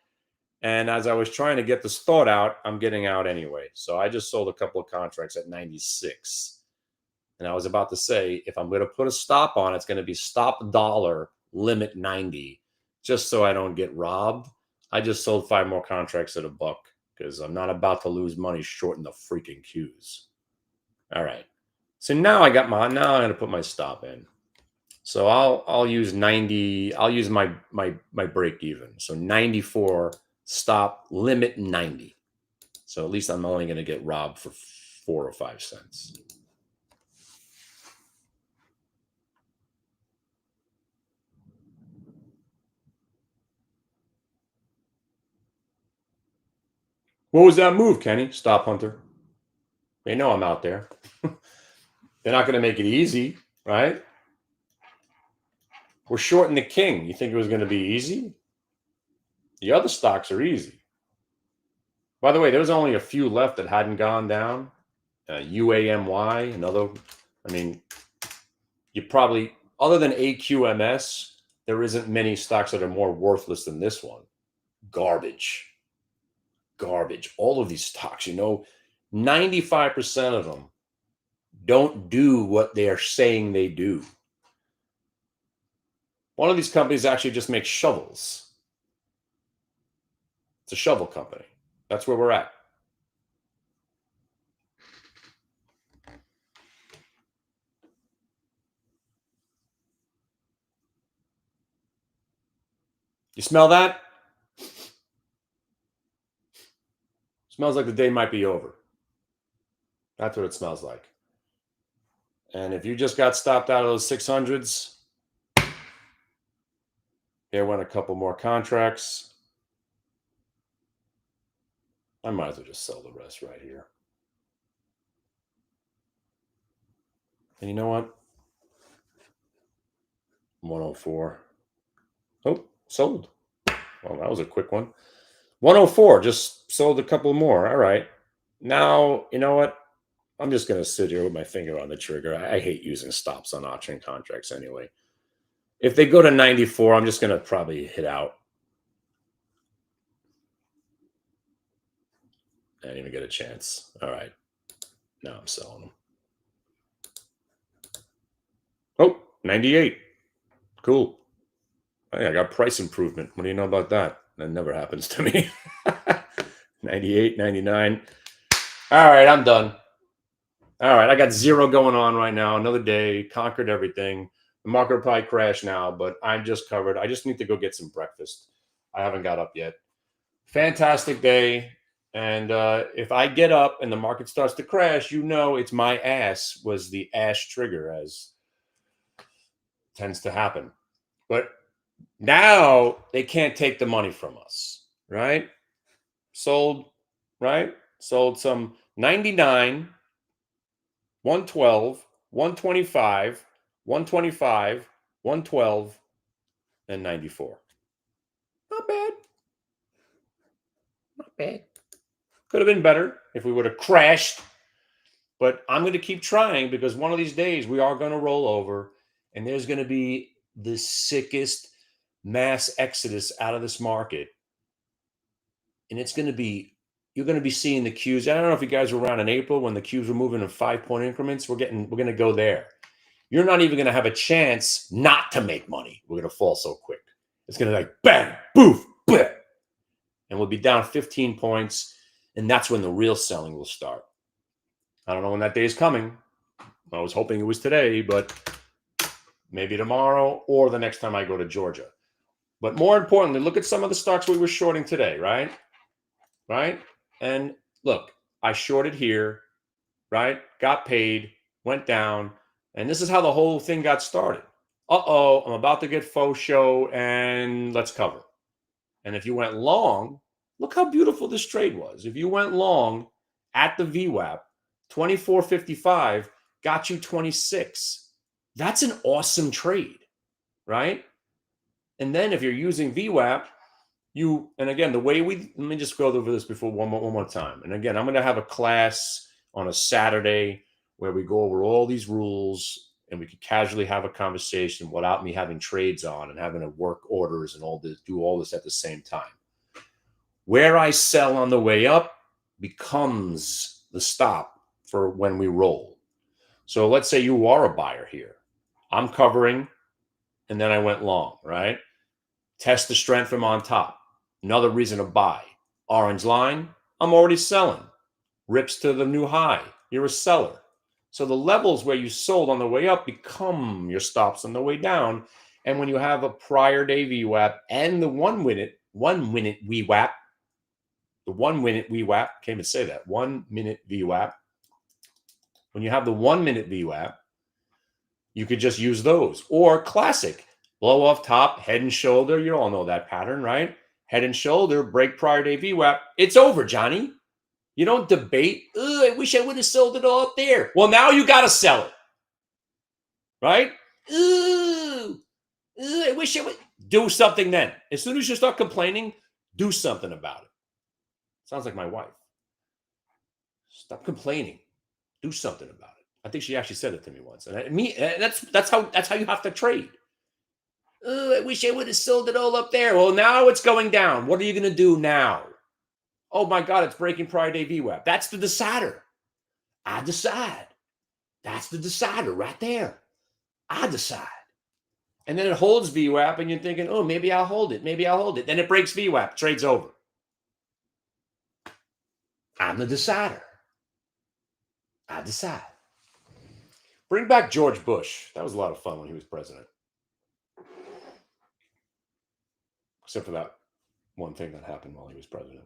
And as I was trying to get this thought out, I'm getting out anyway. So I just sold a couple of contracts at 96. And I was about to say, if I'm going to put a stop on, it's going to be stop dollar, limit 90, just so I don't get robbed. I just sold 5 more contracts at $1 because I'm not about to lose money shorting the freaking Qs. All right. So now I'm going to put my stop in. So I'll use 90. I'll use my break even. So 94 stop, limit 90. So at least I'm only going to get robbed for 4 or 5 cents. What was that move, Kenny? Stop, Hunter. They know I'm out there. They're not going to make it easy, right? We're shorting the king. You think it was going to be easy? The other stocks are easy. By the way, there was only a few left that hadn't gone down. UAMY, another. I mean, you probably, other than AQMS, there isn't many stocks that are more worthless than this one. Garbage. All of these stocks, 95% of them don't do what they are saying they do. One of these companies actually just makes shovels. It's a shovel company. That's where we're at. You smell that? Smells like the day might be over. That's what it smells like. And if you just got stopped out of those 600s, there went a couple more contracts. I might as well just sell the rest right here. And you know what? 104. Oh, sold. Well, that was a quick one. 104, just sold a couple more. All right. Now, you know what? I'm just going to sit here with my finger on the trigger. I hate using stops on option contracts anyway. If they go to 94, I'm just going to probably hit out. I didn't even get a chance. All right. Now I'm selling them. Oh, 98. Cool. Hey, I got price improvement. What do you know about that? That never happens to me. 98, 99. All right, I'm done. All right, I got zero going on right now. Another day, conquered everything. The market will probably crash now, but I'm just covered. I just need to go get some breakfast. I haven't got up yet. Fantastic day. And if I get up and the market starts to crash, you know it's my ass was the ash trigger, as tends to happen. But now they can't take the money from us, right? Sold, right? Sold some 99, 112, 125, 125, 112, and 94. Not bad. Not bad. Could have been better if we would have crashed. But I'm going to keep trying because one of these days we are going to roll over and there's going to be the sickest mass exodus out of this market. And it's going to be, you're going to be seeing the Qs. I don't know if you guys were around in April when the Qs were moving in 5-point increments. We're going to go there. You're not even going to have a chance not to make money. We're going to fall so quick. It's going to like bang, boof, bleh. And we'll be down 15 points. And that's when the real selling will start. I don't know when that day is coming. I was hoping it was today, but maybe tomorrow or the next time I go to Georgia. But more importantly, look at some of the stocks we were shorting today, right? Right? And look, I shorted here, right? Got paid, went down. And this is how the whole thing got started. Uh-oh, I'm about to get faux show and let's cover. And if you went long, look how beautiful this trade was. If you went long at the VWAP, 24.55 got you 26. That's an awesome trade, right? And then if you're using VWAP, and again, the way let me just go over this before one more time. And again, I'm going to have a class on a Saturday where we go over all these rules and we could casually have a conversation without me having trades on and having to work orders and do all this at the same time. Where I sell on the way up becomes the stop for when we roll. So let's say you are a buyer here. I'm covering and then I went long, right? Test the strength from on top. Another reason to buy. Orange line, I'm already selling. Rips to the new high. You're a seller. So the levels where you sold on the way up become your stops on the way down. And when you have a prior day VWAP and the 1 minute VWAP, the 1 minute VWAP, can't even say that, 1 minute VWAP. When you have the 1 minute VWAP, you could just use those. Or classic, blow off top, head and shoulder. You all know that pattern, right? Head and shoulder, break prior day VWAP. It's over, Johnny. You don't debate. I wish I would have sold it all up there. Well, now you got to sell it. Right? I wish I would. Do something then. As soon as you start complaining, do something about it. Sounds like my wife. Stop complaining. Do something about it. I think she actually said it to me once. And that's how you have to trade. I wish I would have sold it all up there. Well, now it's going down. What are you going to do now? Oh my God, it's breaking prior day VWAP. That's the decider. I decide. That's the decider right there. I decide. And then it holds VWAP, and you're thinking, oh, maybe I'll hold it. Maybe I'll hold it. Then it breaks VWAP. Trade's over. I'm the decider. I decide. Bring back George Bush. That was a lot of fun when he was president. Except for that one thing that happened while he was president.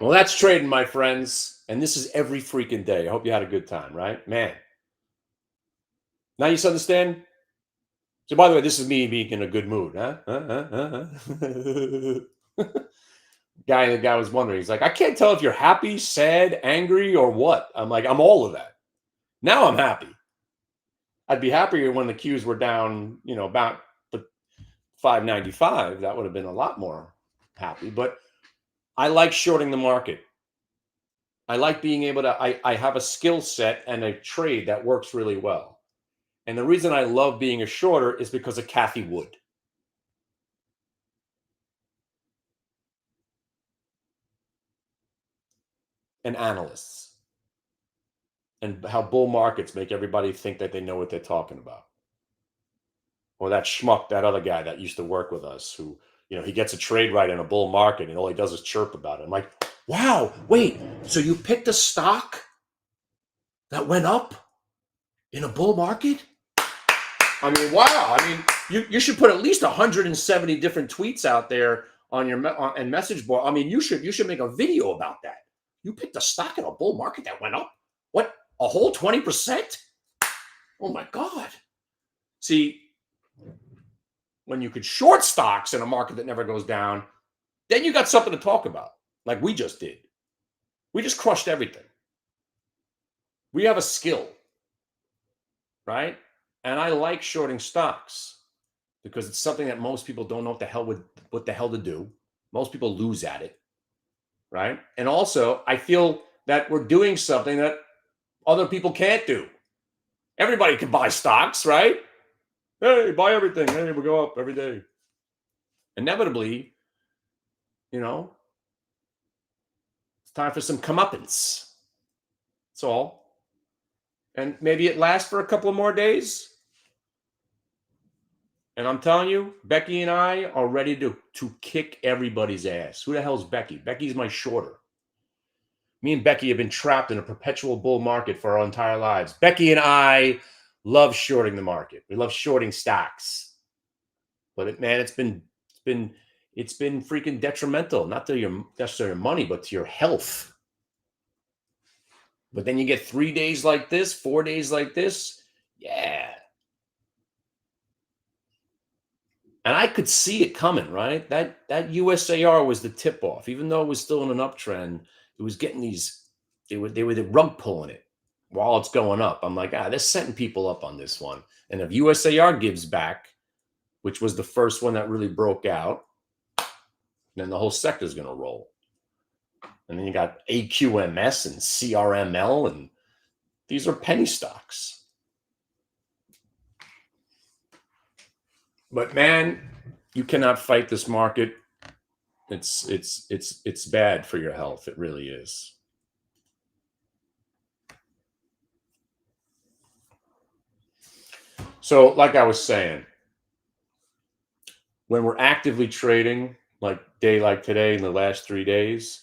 Well, that's trading, my friends. And this is every freaking day. I hope you had a good time, right? Man. Now you understand? So, by the way, this is me being in a good mood, huh? The guy was wondering. He's like, I can't tell if you're happy, sad, angry, or what. I'm like, I'm all of that. Now I'm happy. I'd be happier when the Qs were down, about the 595. That would have been a lot more happy. But I like shorting the market. I like being able to, I have a skill set and a trade that works really well. And the reason I love being a shorter is because of Cathie Wood. And analysts. And how bull markets make everybody think that they know what they're talking about. Or that schmuck, that other guy that used to work with us who, he gets a trade right in a bull market and all he does is chirp about it. I'm like, wow, wait, so you picked a stock that went up in a bull market? I mean, wow. I mean, you should put at least 170 different tweets out there on your and message board. I mean, you should make a video about that. You picked a stock in a bull market that went up. What? A whole 20%? Oh my God. See, when you could short stocks in a market that never goes down, then you got something to talk about, like we just did. We just crushed everything. We have a skill, right? And I like shorting stocks because it's something that most people don't know what the hell to do. Most people lose at it, right? And also, I feel that we're doing something that other people can't do. Everybody can buy stocks, right? Hey, buy everything. Hey, we go up every day. Inevitably, it's time for some comeuppance. That's all. And maybe it lasts for a couple of more days. And I'm telling you, Becky and I are ready to kick everybody's ass. Who the hell's Becky? Becky's my shorter. Me and Becky have been trapped in a perpetual bull market for our entire lives. Becky and I love shorting the market. We love shorting stocks. But it's been freaking detrimental, not to your necessarily money, but to your health. But then you get 3 days like this, 4 days like this. Yeah. And I could see it coming, right? That USAR was the tip off. Even though it was still in an uptrend, it was getting they were the rug pulling it while it's going up. I'm like, they're setting people up on this one. And if USAR gives back, which was the first one that really broke out, then the whole sector is going to roll. And then you got AQMS and CRML, and these are penny stocks. But man, you cannot fight this market. It's bad for your health. It really is. So, like I was saying, when we're actively trading, like today in the last 3 days,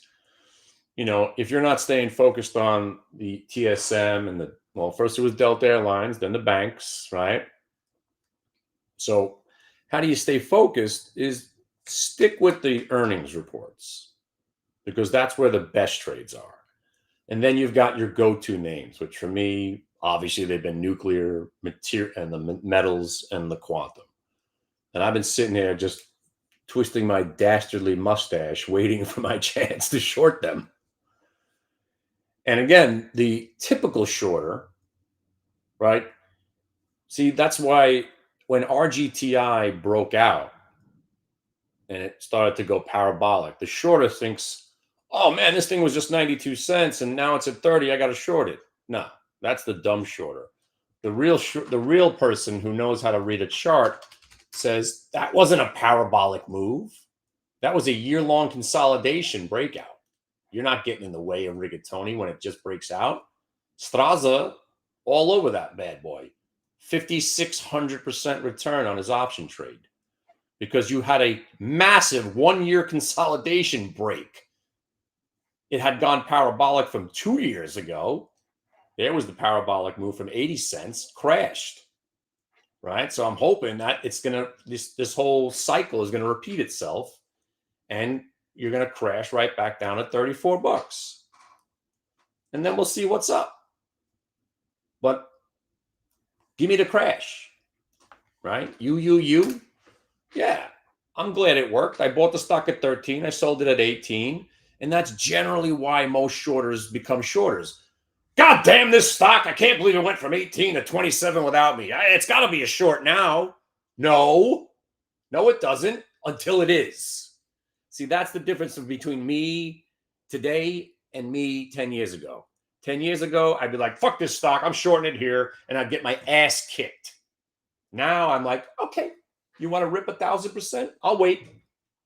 if you're not staying focused on the TSM and first it was Delta Airlines, then the banks, right? So how do you stay focused is stick with the earnings reports because that's where the best trades are. And then you've got your go-to names, which for me, obviously they've been nuclear, material, and the metals and the quantum. And I've been sitting there just twisting my dastardly mustache, waiting for my chance to short them. And again, the typical shorter, right? See, that's why when RGTI broke out and it started to go parabolic, the shorter thinks, oh man, this thing was just 92 cents and now it's at 30. I got to short it. No, that's the dumb shorter. The real person who knows how to read a chart says that wasn't a parabolic move. That was a year-long consolidation breakout. You're not getting in the way of rigatoni when it just breaks out. Straza, all over that bad boy. 5,600% return on his option trade because you had a massive 1-year consolidation break. It had gone parabolic from 2 years ago. There was the parabolic move from 80 cents, crashed. Right? So I'm hoping that it's going to, this whole cycle is going to repeat itself and you're going to crash right back down at 34 bucks. And then we'll see what's up. But give me the crash, right? You. Yeah, I'm glad it worked. I bought the stock at 13. I sold it at 18. And that's generally why most shorters become shorters. God damn this stock. I can't believe it went from 18 to 27 without me. It's got to be a short now. No, it doesn't until it is. See, that's the difference between me today and me 10 years ago. 10 years ago, I'd be like, fuck this stock. I'm shorting it here. And I'd get my ass kicked. Now I'm like, okay, you want to rip 1,000%? I'll wait.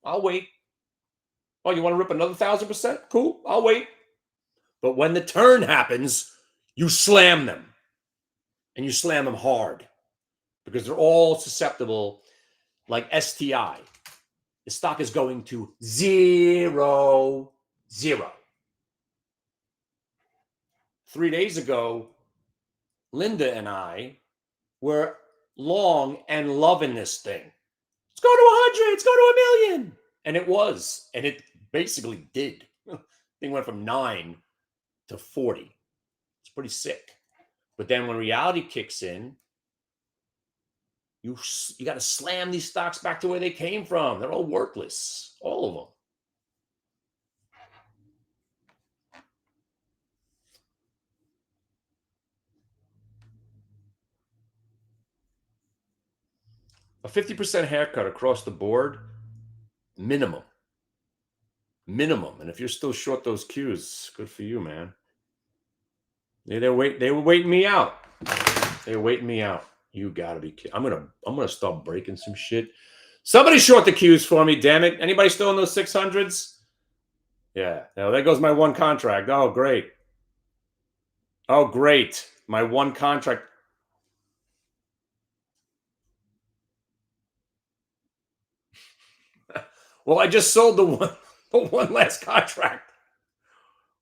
Oh, you want to rip another 1,000%? Cool. I'll wait. But when the turn happens, you slam them. And you slam them hard. Because they're all susceptible, like STI. The stock is going to 0. 3 days ago, Linda and I were long and loving this thing. Let's go to 100. Let's go to 1,000,000. And it was. And it basically did. Thing went from 9 to 40. It's pretty sick. But then when reality kicks in, you got to slam these stocks back to where they came from. They're all worthless. All of them. A 50% haircut across the board, minimum. And if you're still short those Qs, good for you, man. They were waiting me out. You gotta be kidding. I'm gonna start breaking some shit. Somebody short the Qs for me, damn it. Anybody still in those 600s? Yeah. Now there goes my one contract. Oh, great. My one contract. Well, I just sold the one last contract.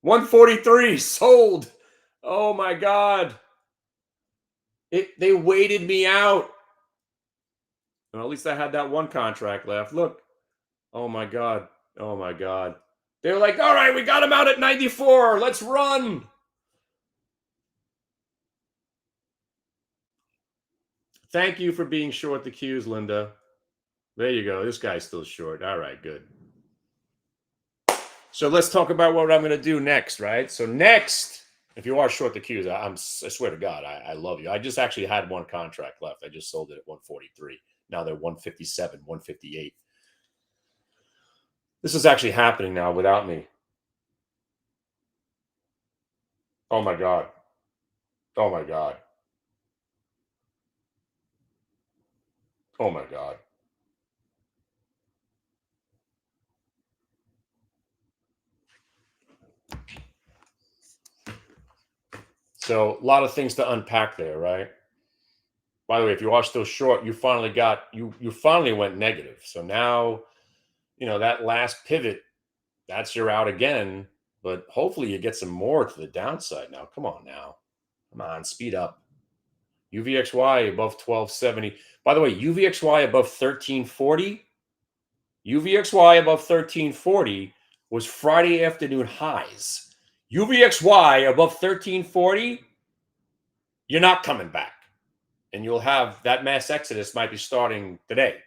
143 sold. Oh my God. They waited me out. Well, at least I had that one contract left. Look. Oh my God. They were like, all right, we got him out at 94. Let's run. Thank you for being short the Qs, Linda. There you go. This guy's still short. All right, good. So let's talk about what I'm going to do next, right? So next, if you are short the Qs, I swear to God, I love you. I just actually had one contract left. I just sold it at 143. Now they're 157, 158. This is actually happening now without me. Oh my God. Oh my God. Oh my God. So a lot of things to unpack there, right? By the way, if you are still short, you finally went negative. So now, that last pivot, that's your out again. But hopefully you get some more to the downside now. Come on now. Come on, speed up. UVXY above 1270. By the way, UVXY above 1340. UVXY above 1340 was Friday afternoon highs. UVXY above 1340, you're not coming back. And you'll have that mass exodus might be starting today.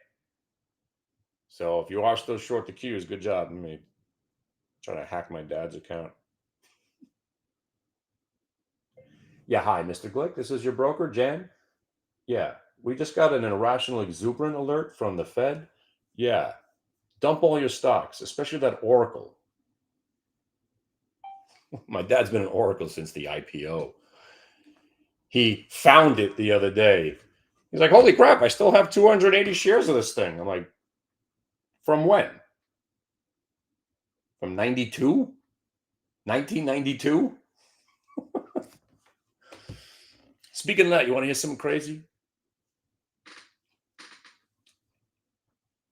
So if you are still short the Qs, good job. Let me try to hack my dad's account. Yeah, hi, Mr. Glick. This is your broker, Jan. Yeah, we just got an irrational exuberant alert from the Fed. Yeah, dump all your stocks, especially that Oracle. My dad's been an Oracle since the IPO. He found it the other day. He's like, holy crap, I still have 280 shares of this thing. I'm like, from when? From 92? 1992? Speaking of that, you want to hear something crazy?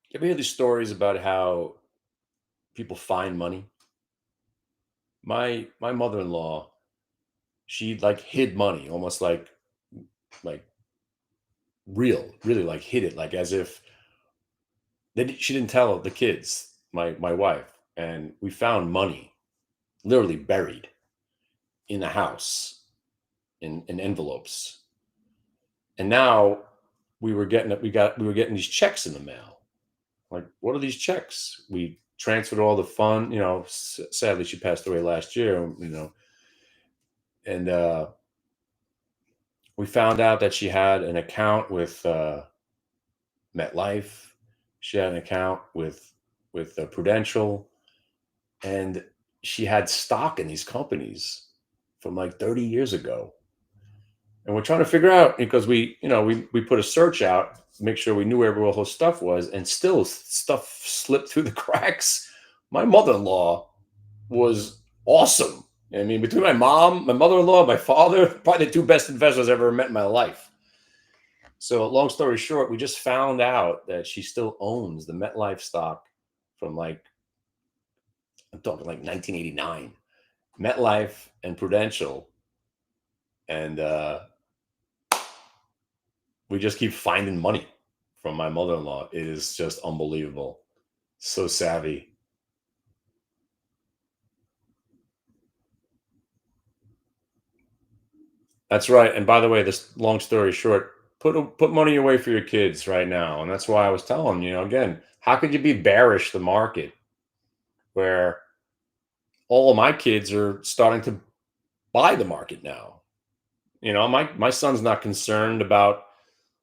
You ever hear these stories about how people find money? My mother-in-law, she like hid money, almost like really like hid it, like as if she didn't tell the kids, my wife, and we found money literally buried in the house in envelopes. And now we were getting these checks in the mail. Like, what are these checks? We transferred all the fund, sadly she passed away last year, and we found out that she had an account with MetLife. She had an account with Prudential, and she had stock in these companies from like 30 years ago. And we're trying to figure out, because we put a search out to make sure we knew where all her stuff was, and still stuff slipped through the cracks. My mother-in-law was awesome. I mean, between my mom, my mother-in-law, my father, probably the two best investors I've ever met in my life. So long story short, we just found out that she still owns the MetLife stock from I'm talking like 1989, MetLife and Prudential. And we just keep finding money from my mother-in-law. It is just unbelievable. So savvy. That's right. And by the way, this long story short, put money away for your kids right now. And that's why I was telling again, how could you be bearish the market where all of my kids are starting to buy the market now? My son's not concerned about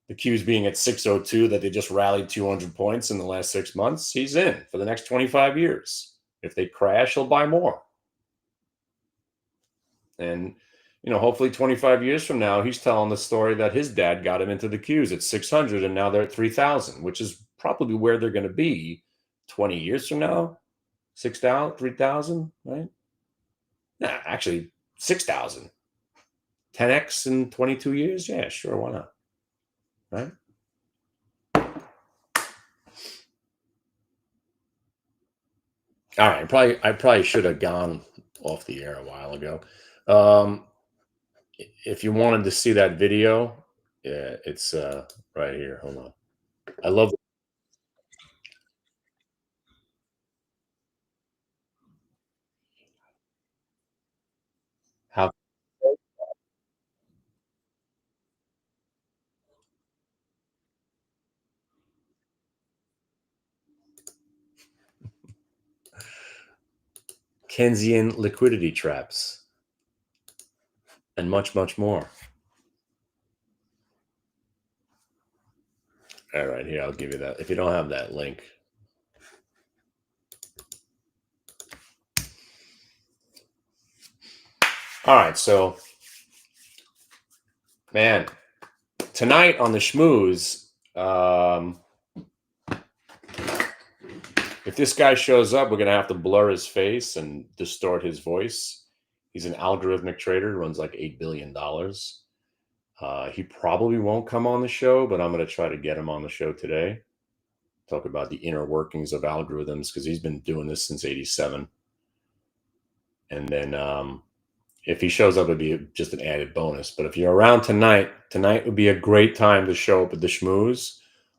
the Qs being at 602, that they just rallied 200 points in the last 6 months. He's in for the next 25 years. If they crash, he'll buy more. And hopefully 25 years from now, he's telling the story that his dad got him into the Qs at 600 and now they're at 3,000, which is probably where they're going to be 20 years from now. 6,000, 3,000, right? Nah, actually 6,000. 10x in 22 years? Yeah, sure, why not? Right? All right, I probably should have gone off the air a while ago. If you wanted to see that video, yeah, it's right here. Hold on. I love how Keynesian liquidity traps and much, much more. All right, here, I'll give you that. If you don't have that link. All right, so, man, tonight on the schmooze, if this guy shows up, we're going to have to blur his face and distort his voice. He's an algorithmic trader, runs like $8 billion. He probably won't come on the show, but I'm going to try to get him on the show today. Talk about the inner workings of algorithms, because he's been doing this since '87. And then if he shows up, it'd be just an added bonus. But if you're around tonight would be a great time to show up at the schmooze.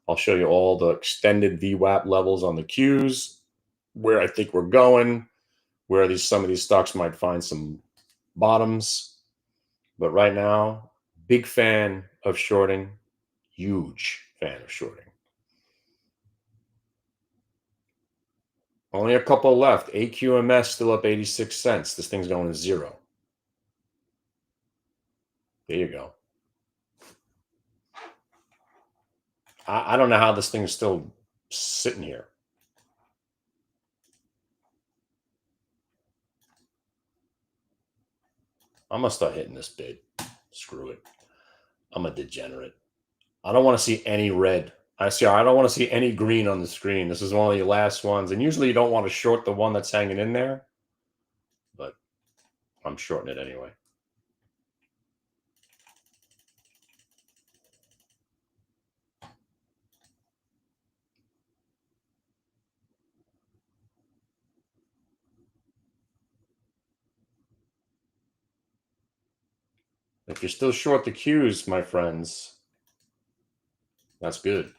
I'll show you all the extended VWAP levels on the Qs, where I think we're going, where some of these stocks might find some bottoms. But right now, big fan of shorting, huge fan of shorting. Only a couple left. AQMS still up 86 cents. This thing's going to zero. There you go. I don't know how this thing is still sitting here. I'm going to start hitting this bid. Screw it. I'm a degenerate. I don't want to see any red. I don't want to see any green on the screen. This is one of the last ones. And usually you don't want to short the one that's hanging in there. But I'm shorting it anyway. If you're still short the Qs, my friends, that's good.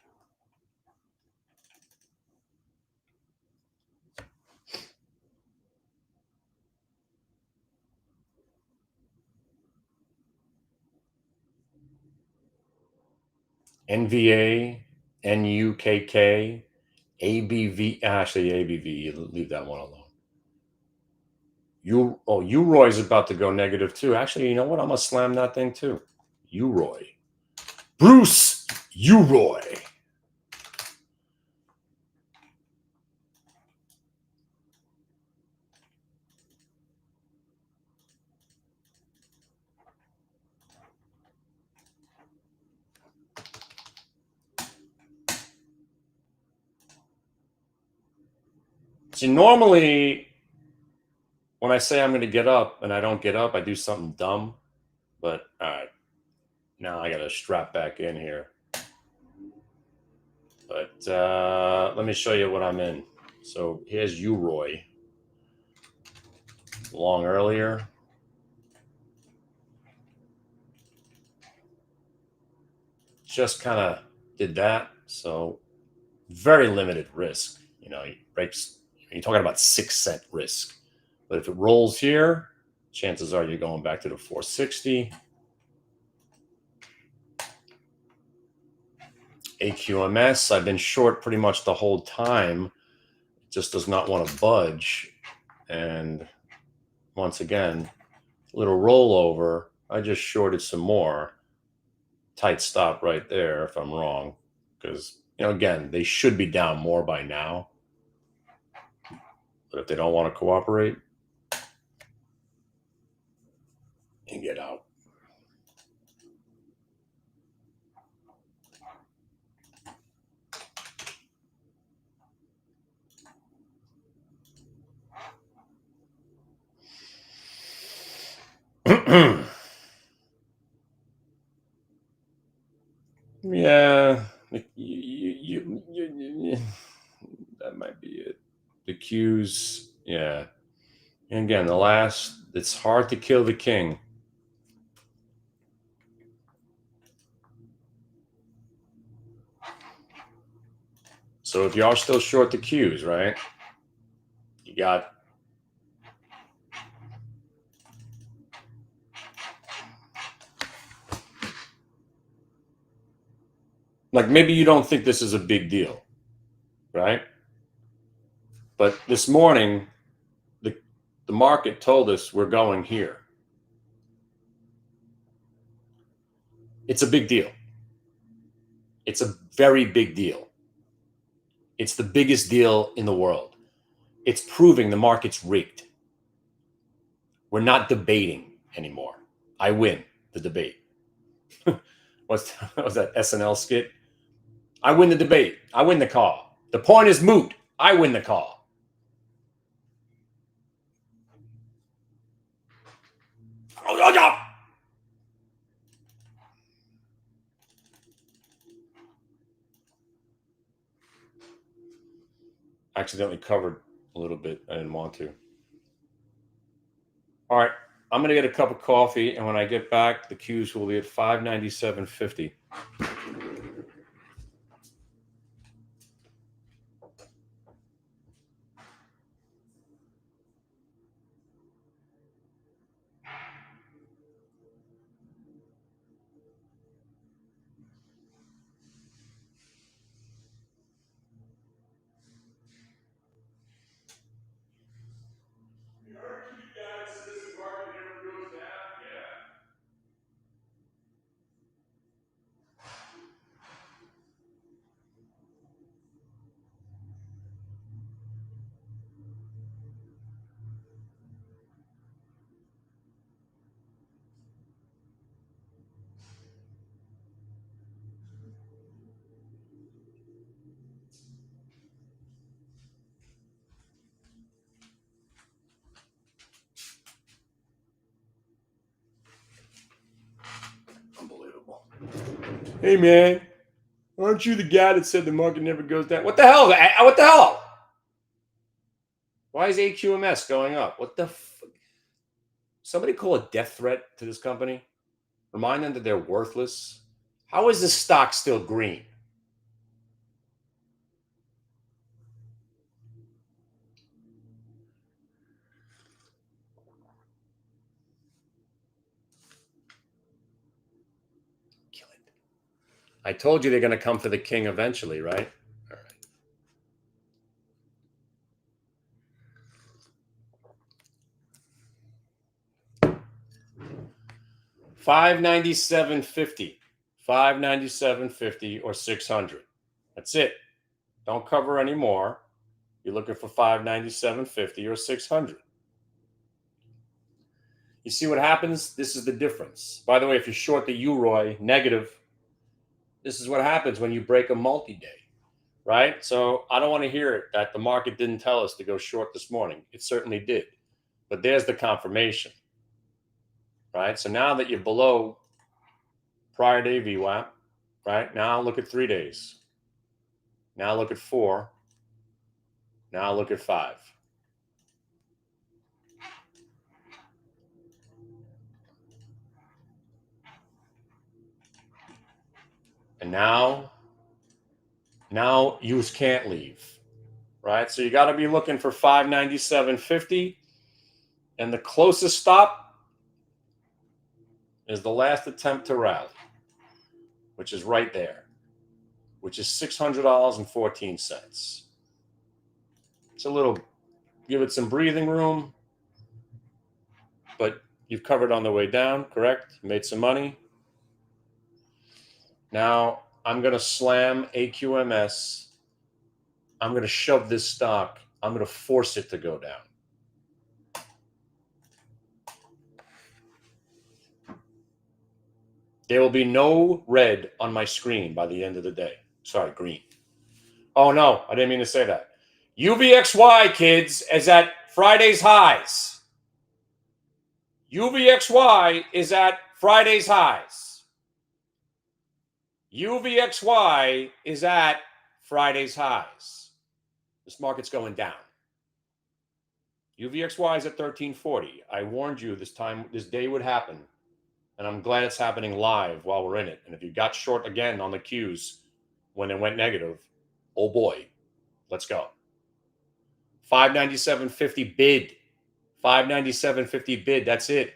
NVA, NUKK, ABV. Actually, ABV, leave that one alone. Uroy's about to go negative too. Actually, you know what? I'm going to slam that thing too. Uroy. Bruce Uroy. See, normally when I say I'm going to get up and I don't get up, I do something dumb. But all right, now I got to strap back in here. But let me show you what I'm in. So here's Uroy. Long earlier. Just kind of did that. So very limited risk. You know, breaks. You're talking about 6 cent risk. But if it rolls here, chances are you're going back to the 460. AQMS, I've been short pretty much the whole time. It just does not want to budge. And once again, little rollover. I just shorted some more. Tight stop right there if I'm wrong. Because, you know, again, they should be down more by now. But if they don't want to cooperate, and get out. Yeah, that might be it. The Qs, yeah. And again, the last, it's hard to kill the king. So if you are still short the Qs, right? You got like maybe you don't think this is a big deal, right? But this morning, the market told us we're going here. It's a big deal. It's a very big deal. It's the biggest deal in the world. It's proving the market's rigged. We're not debating anymore. I win the debate. What's that SNL skit? I win the debate. I win the call. The point is moot. I win the call. Accidentally covered a little bit. I didn't want to. All right. I'm going to get a cup of coffee. And when I get back, the Qs will be at 597.50. Hey, man, aren't you the guy that said the market never goes down? What the hell? What the hell? Why is AQMS going up? What the Somebody call a death threat to this company. Remind them that they're worthless. How is this stock still green? Kill it. I told you they're going to come for the king eventually, right? All right. $597.50, $597.50 or 600. That's it. Don't cover any more. You're looking for $597.50 or 600. You see what happens? This is the difference. By the way, if you short the UROI negative, this is what happens when you break a multi-day, right? So I don't want to hear it that the market didn't tell us to go short this morning. It certainly did. But there's the confirmation, right? So now that you're below prior day VWAP, right? Now look at 3 days. Now look at 4. Now look at 5. And now you can't leave, right? So you got to be looking for 597.50. And the closest stop is the last attempt to rally, which is right there, which is $600.14. It's a little, give it some breathing room, but you've covered on the way down, correct? You made some money. Now I'm going to slam AQMS. I'm going to shove this stock. I'm going to force it to go down. There will be no red on my screen by the end of the day. Sorry, green. Oh, no, I didn't mean to say that. UVXY, kids, is at Friday's highs. UVXY is at Friday's highs. UVXY is at Friday's highs. This market's going down. UVXY is at 1340. I warned you this day would happen. And I'm glad it's happening live while we're in it. And if you got short again on the Qs when it went negative, oh boy, let's go. 597.50 bid. 597.50 bid. That's it.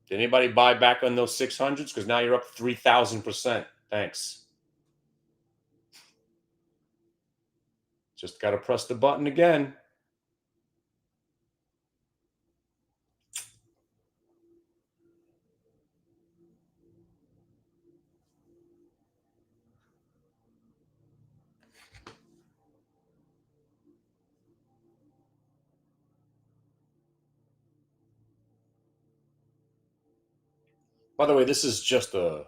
Did anybody buy back on those 600s? Because now you're up 3,000%. Thanks. Just got to press the button again. By the way, this is just a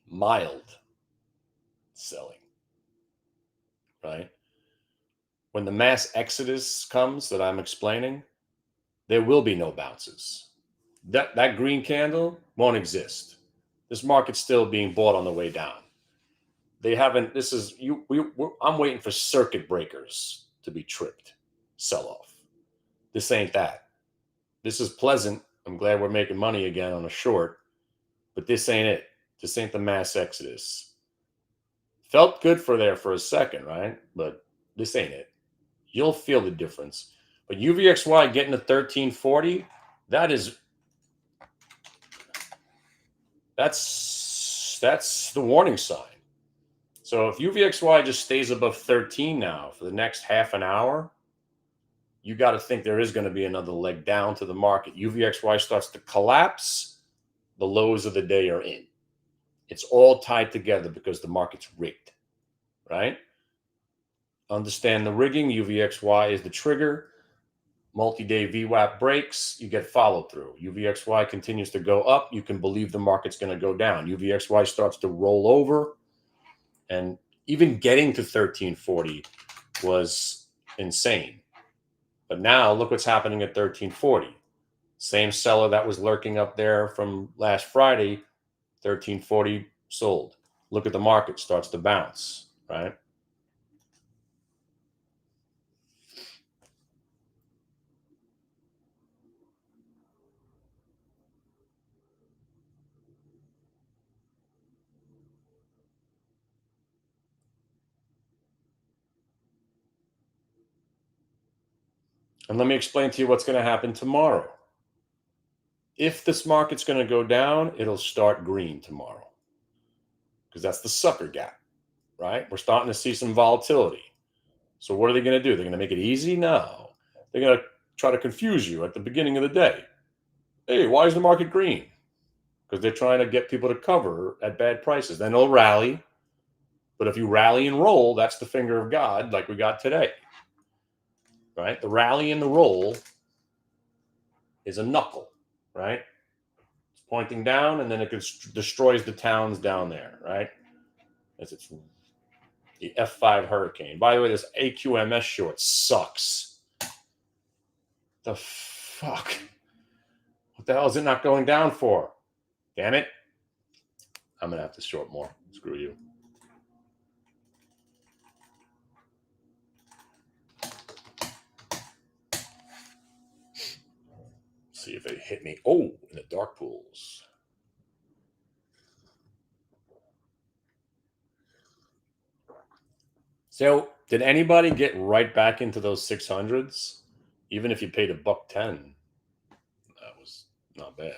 mild selling, right? When the mass exodus comes that I'm explaining, there will be no bounces. That green candle won't exist. This market's still being bought on the way down. They haven't. This is you. I'm waiting for circuit breakers to be tripped. Sell off. This ain't that. This is pleasant. I'm glad we're making money again on a short, but this ain't it. This ain't the mass exodus. Felt good for a second, right? But this ain't it. You'll feel the difference. But UVXY getting to 1340, that's the warning sign. So if UVXY just stays above 13 now for the next half an hour, you got to think there is going to be another leg down to the market. UVXY starts to collapse, the lows of the day are in. It's all tied together because the market's rigged, right? Understand the rigging. UVXY is the trigger. Multi-day VWAP breaks, you get follow through. UVXY continues to go up, you can believe the market's going to go down. UVXY starts to roll over, and even getting to 1340 was insane. But now look what's happening at 1340. Same seller that was lurking up there from last Friday, 1340 sold. look at the market, starts to bounce, right? And let me explain to you what's going to happen tomorrow. If this market's going to go down, it'll start green tomorrow, because that's the sucker gap, right? We're starting to see some volatility. So what are they going to do? They're going to make it easy? No. They're going to try to confuse you at the beginning of the day. Hey, why is the market green? Because they're trying to get people to cover at bad prices. Then it'll rally. But if you rally and roll, that's the finger of God, like we got today, right? The rally and the roll is a knuckle, right? It's pointing down, and then it destroys the towns down there, right? As it's the F5 hurricane. By the way, this AQMS short sucks. The fuck? What the hell is it not going down for? Damn it. I'm going to have to short more. Screw you. See if they hit me. Oh, in the dark pools. So, did anybody get right back into those 600s? Even if you paid $1.10, that was not bad.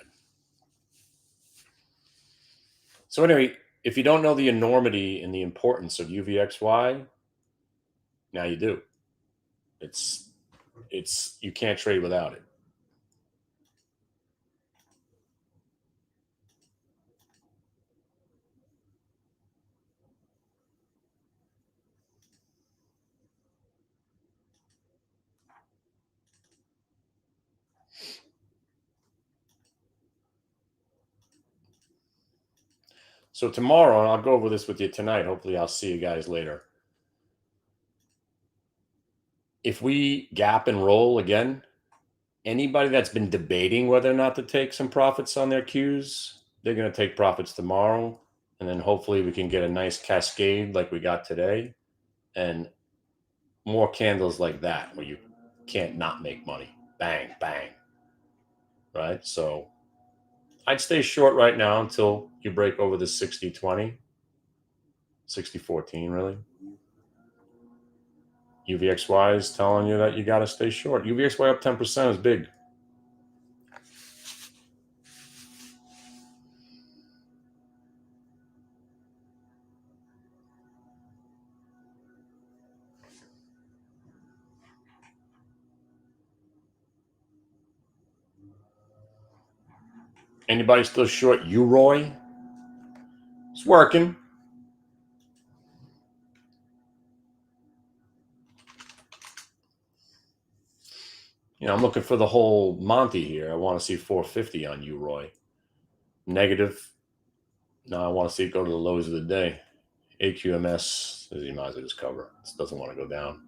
So anyway, if you don't know the enormity and the importance of UVXY, now you do. It's you can't trade without it. So tomorrow, and I'll go over this with you tonight. Hopefully I'll see you guys later. If we gap and roll again, anybody that's been debating whether or not to take some profits on their Qs, they're going to take profits tomorrow. And then hopefully we can get a nice cascade like we got today, and more candles like that where you can't not make money. Bang, bang. Right? So I'd stay short right now until you break over the 60-20, 60-14, really. UVXY is telling you that you got to stay short. UVXY up 10% is big. Anybody still short UROY? It's working. You know, I'm looking for the whole Monty here. I want to see 450 on UROY. Negative. No, I want to see it go to the lows of the day. AQMS, you might as well just cover. This doesn't want to go down.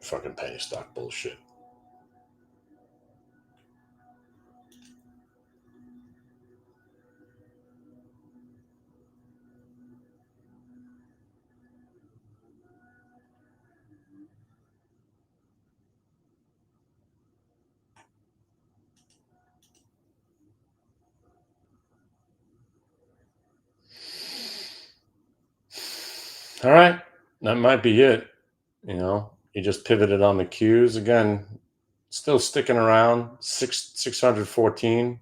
Fucking penny stock bullshit. All right. That might be it. You know, you just pivoted on the Qs again. Still sticking around 614.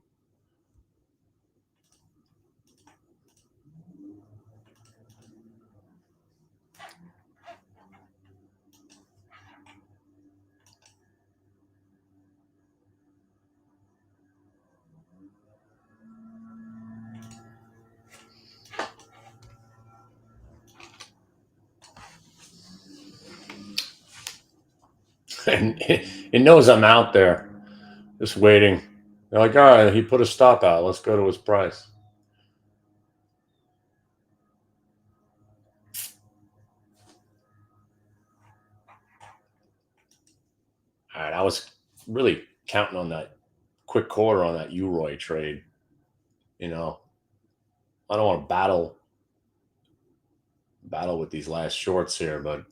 and it knows I'm out there, just waiting. They're like, all right, he put a stop out. Let's go to his price. All right, I was really counting on that quick quarter on that Uroy trade. You know, I don't want to battle with these last shorts here, but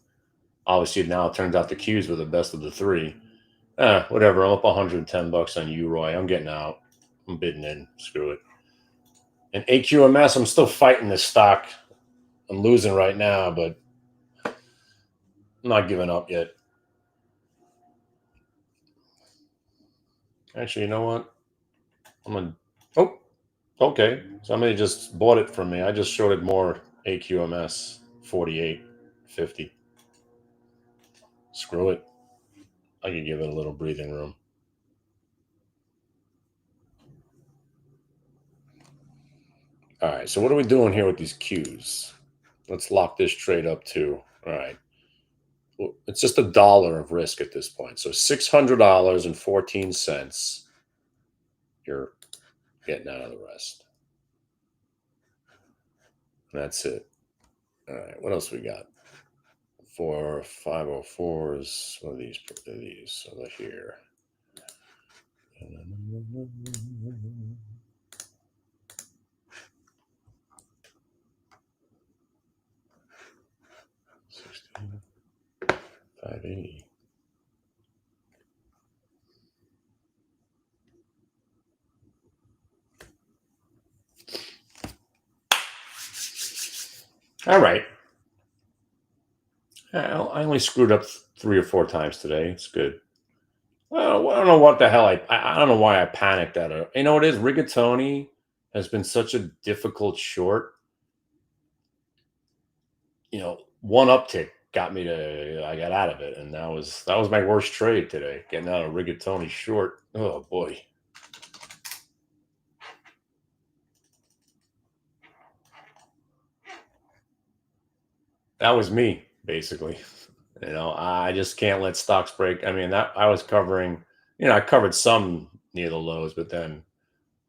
obviously now it turns out the Qs were the best of the three. Whatever. I'm up $110 on Uroy. I'm getting out. I'm bidding in. Screw it. And AQMS, I'm still fighting this stock. I'm losing right now, but I'm not giving up yet. Actually, you know what? I'm gonna. Oh, okay. Somebody just bought it from me. I just shorted more AQMS 48.50. Screw it. I can give it a little breathing room. All right. So what are we doing here with these Qs? Let's lock this trade up too. All right. Well, it's just $1 of risk at this point. So $600.14. You're getting out of the rest. That's it. All right. What else we got? 4 504s. What are these? These over here. $580. All right. I only screwed up 3 or 4 times today. It's good. Well, I don't know what the hell I don't know why I panicked at it. You know what it is? Rigatoni has been such a difficult short. You know, one uptick got me to I got out of it, and that was my worst trade today. Getting out of Rigatoni short. Oh boy. That was me, basically. You know, I just can't let stocks break. I mean, that I was covering, I covered some near the lows, but then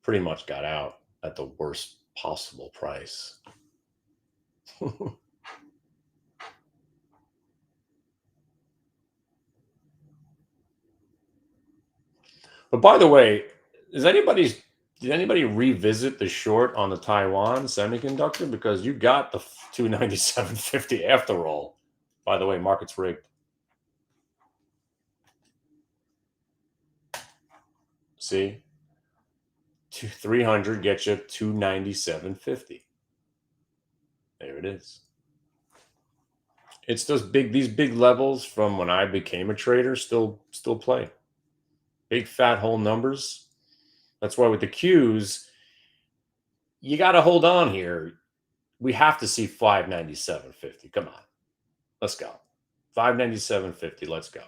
pretty much got out at the worst possible price. But by the way, did anybody revisit the short on the Taiwan semiconductor? Because you got the 297.50 after all. By the way, market's rigged. See? 300 gets you 297.50. There it is. It's these big levels from when I became a trader still play. Big fat whole numbers. That's why with the Qs, you got to hold on here. We have to see 597.50. Come on. Let's go. 597.50. Let's go.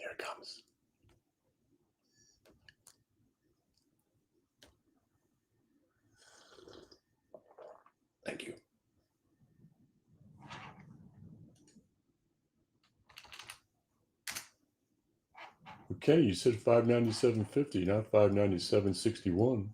Here it comes. Okay, you said 597.50, not 597.61.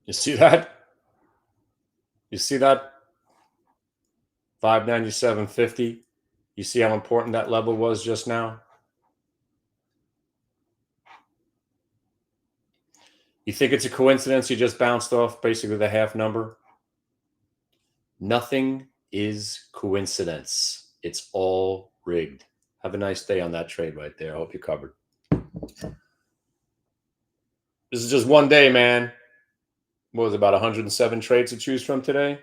You see that? You see that? 597.50. You see how important that level was just now? You think it's a coincidence you just bounced off basically the half number? Nothing is coincidence. It's all rigged. Have a nice day on that trade right there. I hope you covered. This is just one day, man. What was it, about 107 trades to choose from today?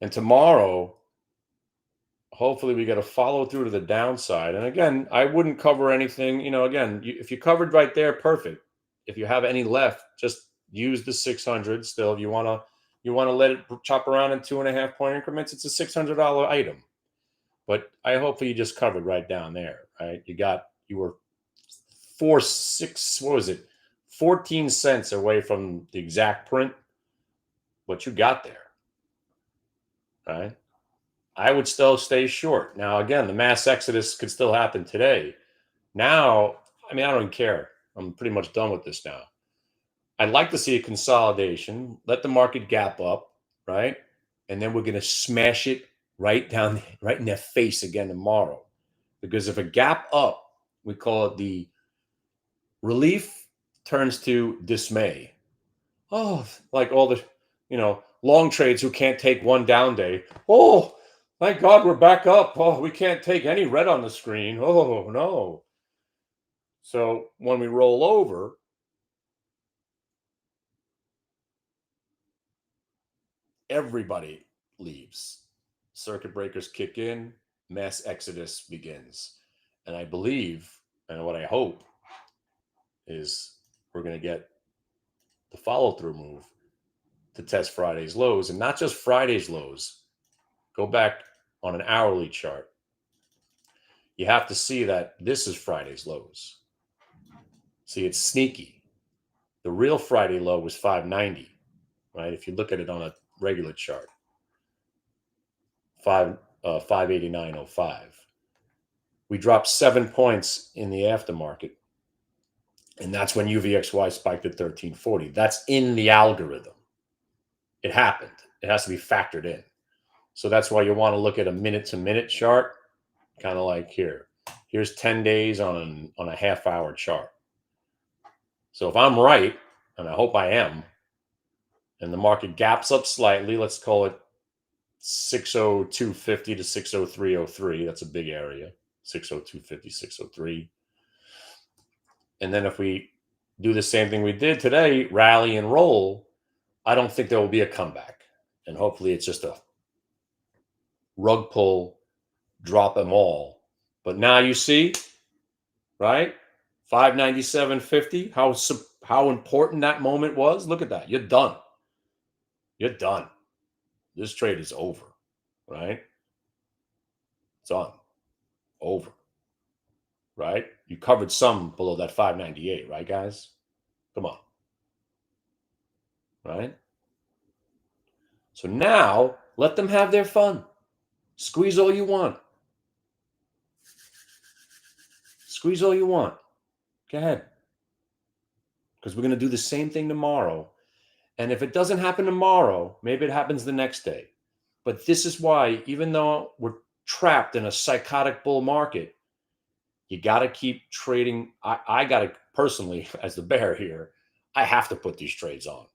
And tomorrow, hopefully we get a follow through to the downside. And again, I wouldn't cover anything. Again, if you covered right there, perfect. If you have any left, just use the 600 still. If you want to let it chop around in 2.5 point increments, it's a $600 item. But I hopefully you just covered right down there, right? You were 14 cents away from the exact print, but you got there, right? I would still stay short. Now, again, the mass exodus could still happen today. Now, I don't even care. I'm pretty much done with this now. I'd like to see a consolidation, let the market gap up, right? And then we're going to smash it right in their face again tomorrow. Because if a gap up, we call it the relief turns to dismay. Oh, like all the, long trades who can't take one down day. Oh, thank God we're back up. Oh, we can't take any red on the screen. Oh, no. So when we roll over, everybody leaves. Circuit breakers kick in, mass exodus begins. And I believe, and what I hope, is we're going to get the follow-through move to test Friday's lows. And not just Friday's lows. Go back on an hourly chart. You have to see that this is Friday's lows. See, it's sneaky. The real Friday low was 590, right? If you look at it on a regular chart, 589.05. We dropped 7 points in the aftermarket, and that's when UVXY spiked at 1340. That's in the algorithm. It happened. It has to be factored in. So that's why you want to look at a minute-to-minute chart, kind of like here. Here's 10 days on a half-hour chart. So if I'm right, and I hope I am, and the market gaps up slightly, let's call it 602.50 to 603.03. That's a big area. 602.50, 603. And then if we do the same thing we did today, rally and roll, I don't think there will be a comeback. And hopefully it's just a rug pull, drop them all. But now you see, right? 597.50, how important that moment was. Look at that. You're done. You're done. This trade is over, right? It's done. Over. Right? You covered some below that 598, right, guys? Come on. Right? So now, let them have their fun. Squeeze all you want. Squeeze all you want. Go ahead. Because we're going to do the same thing tomorrow. And if it doesn't happen tomorrow, maybe it happens the next day. But this is why, even though we're trapped in a psychotic bull market, you got to keep trading. I got to, personally, as the bear here, I have to put these trades on.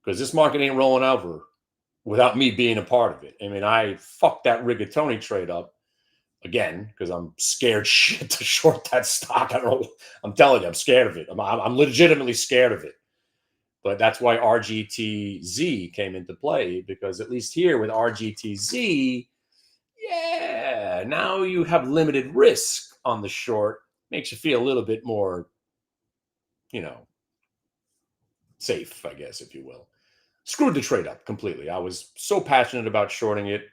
Because this market ain't rolling over without me being a part of it. I fucked that rigatoni trade up again because I'm scared shit to short that stock. I don't know. I'm telling you, I'm scared of it. I'm legitimately scared of it. But that's why RGTZ came into play, because at least here with RGTZ, yeah, now you have limited risk on the short. Makes you feel a little bit more, safe, I guess, if you will. Screwed the trade up completely. I was so passionate about shorting it.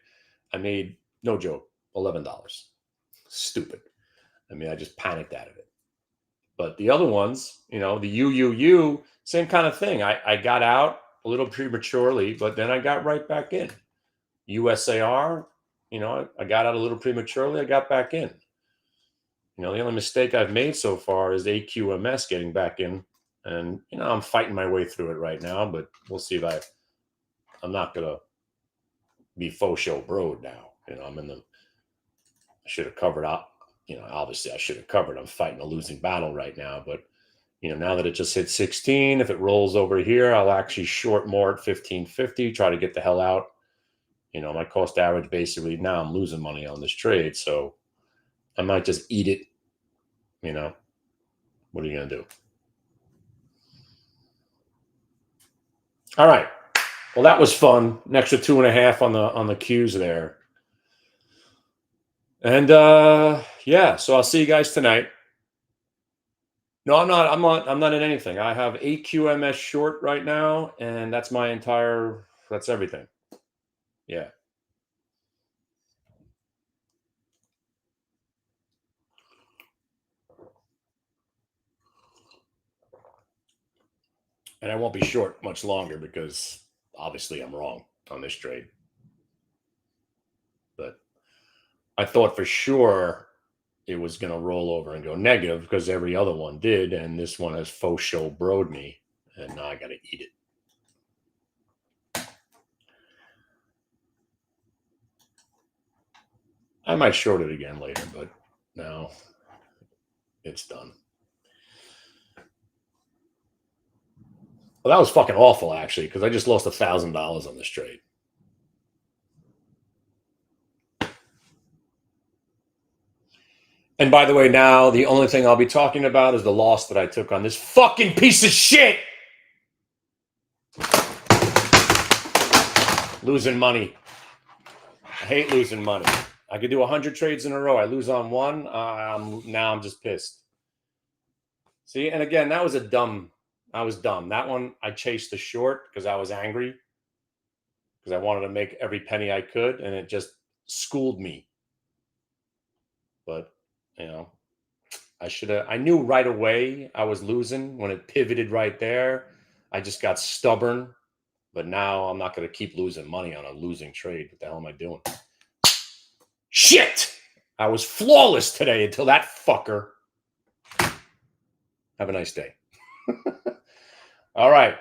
I made, no joke, $11. Stupid. I mean, I just panicked out of it. But the other ones, the UUU, same kind of thing. I got out a little prematurely, but then I got right back in. USAR, I got out a little prematurely. I got back in. The only mistake I've made so far is AQMS getting back in. And, I'm fighting my way through it right now, but we'll see if I'm not going to be faux show broed now. I should have covered up. Obviously I should have covered. I'm fighting a losing battle right now, but now that it just hit 16, if it rolls over here, I'll actually short more at 1550, try to get the hell out. My cost average basically now I'm losing money on this trade, so I might just eat it. What are you going to do? All right. Well, that was fun. An extra 2.5 on the Qs there. And yeah, so I'll see you guys tonight. No, I'm not in anything. I have AQMS short right now, and that's that's everything. Yeah. And I won't be short much longer because obviously I'm wrong on this trade. But I thought for sure it was going to roll over and go negative because every other one did. And this one has faux show broed me. And now I got to eat it. I might short it again later, but now it's done. Well, that was fucking awful, actually, because I just lost $1,000 on this trade. And by the way, now the only thing I'll be talking about is the loss that I took on this fucking piece of shit. Losing money. I hate losing money. I could do 100 trades in a row. I lose on one. Now I'm just pissed. See, and again, that was I was dumb. That one, I chased the short because I was angry. Because I wanted to make every penny I could, and it just schooled me. But, I knew right away I was losing when it pivoted right there. I just got stubborn. But now I'm not going to keep losing money on a losing trade. What the hell am I doing? Shit! I was flawless today until that fucker. Have a nice day. All right.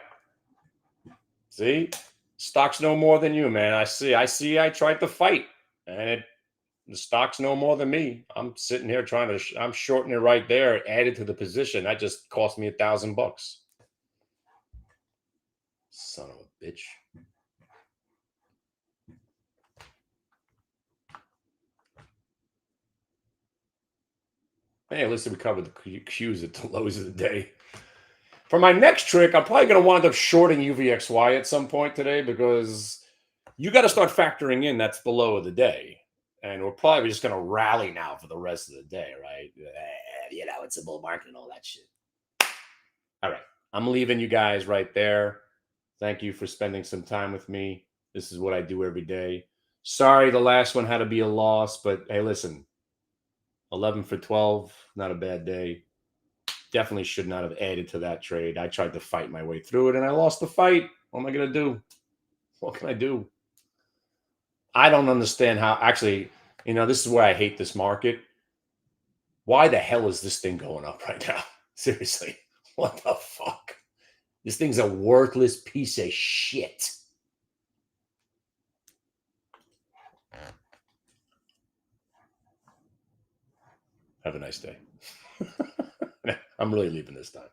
See? Stocks know more than you, man. I see I tried to fight. And the stocks know more than me. I'm sitting here I'm shorting it right there, added to the position. That just cost me $1,000. Son of a bitch. Hey, at least we covered the Qs at the lows of the day. For my next trick, I'm probably going to wind up shorting UVXY at some point today because you got to start factoring in that's the low of the day. And we're probably just going to rally now for the rest of the day, right? It's a bull market and all that shit. All right. I'm leaving you guys right there. Thank you for spending some time with me. This is what I do every day. Sorry, the last one had to be a loss, but hey, listen, 11 for 12, not a bad day. Definitely should not have added to that trade. I tried to fight my way through it, and I lost the fight. What am I going to do? What can I do? I don't understand how, actually, this is why I hate this market. Why the hell is this thing going up right now? Seriously, what the fuck? This thing's a worthless piece of shit. Have a nice day. I'm really leaving this time.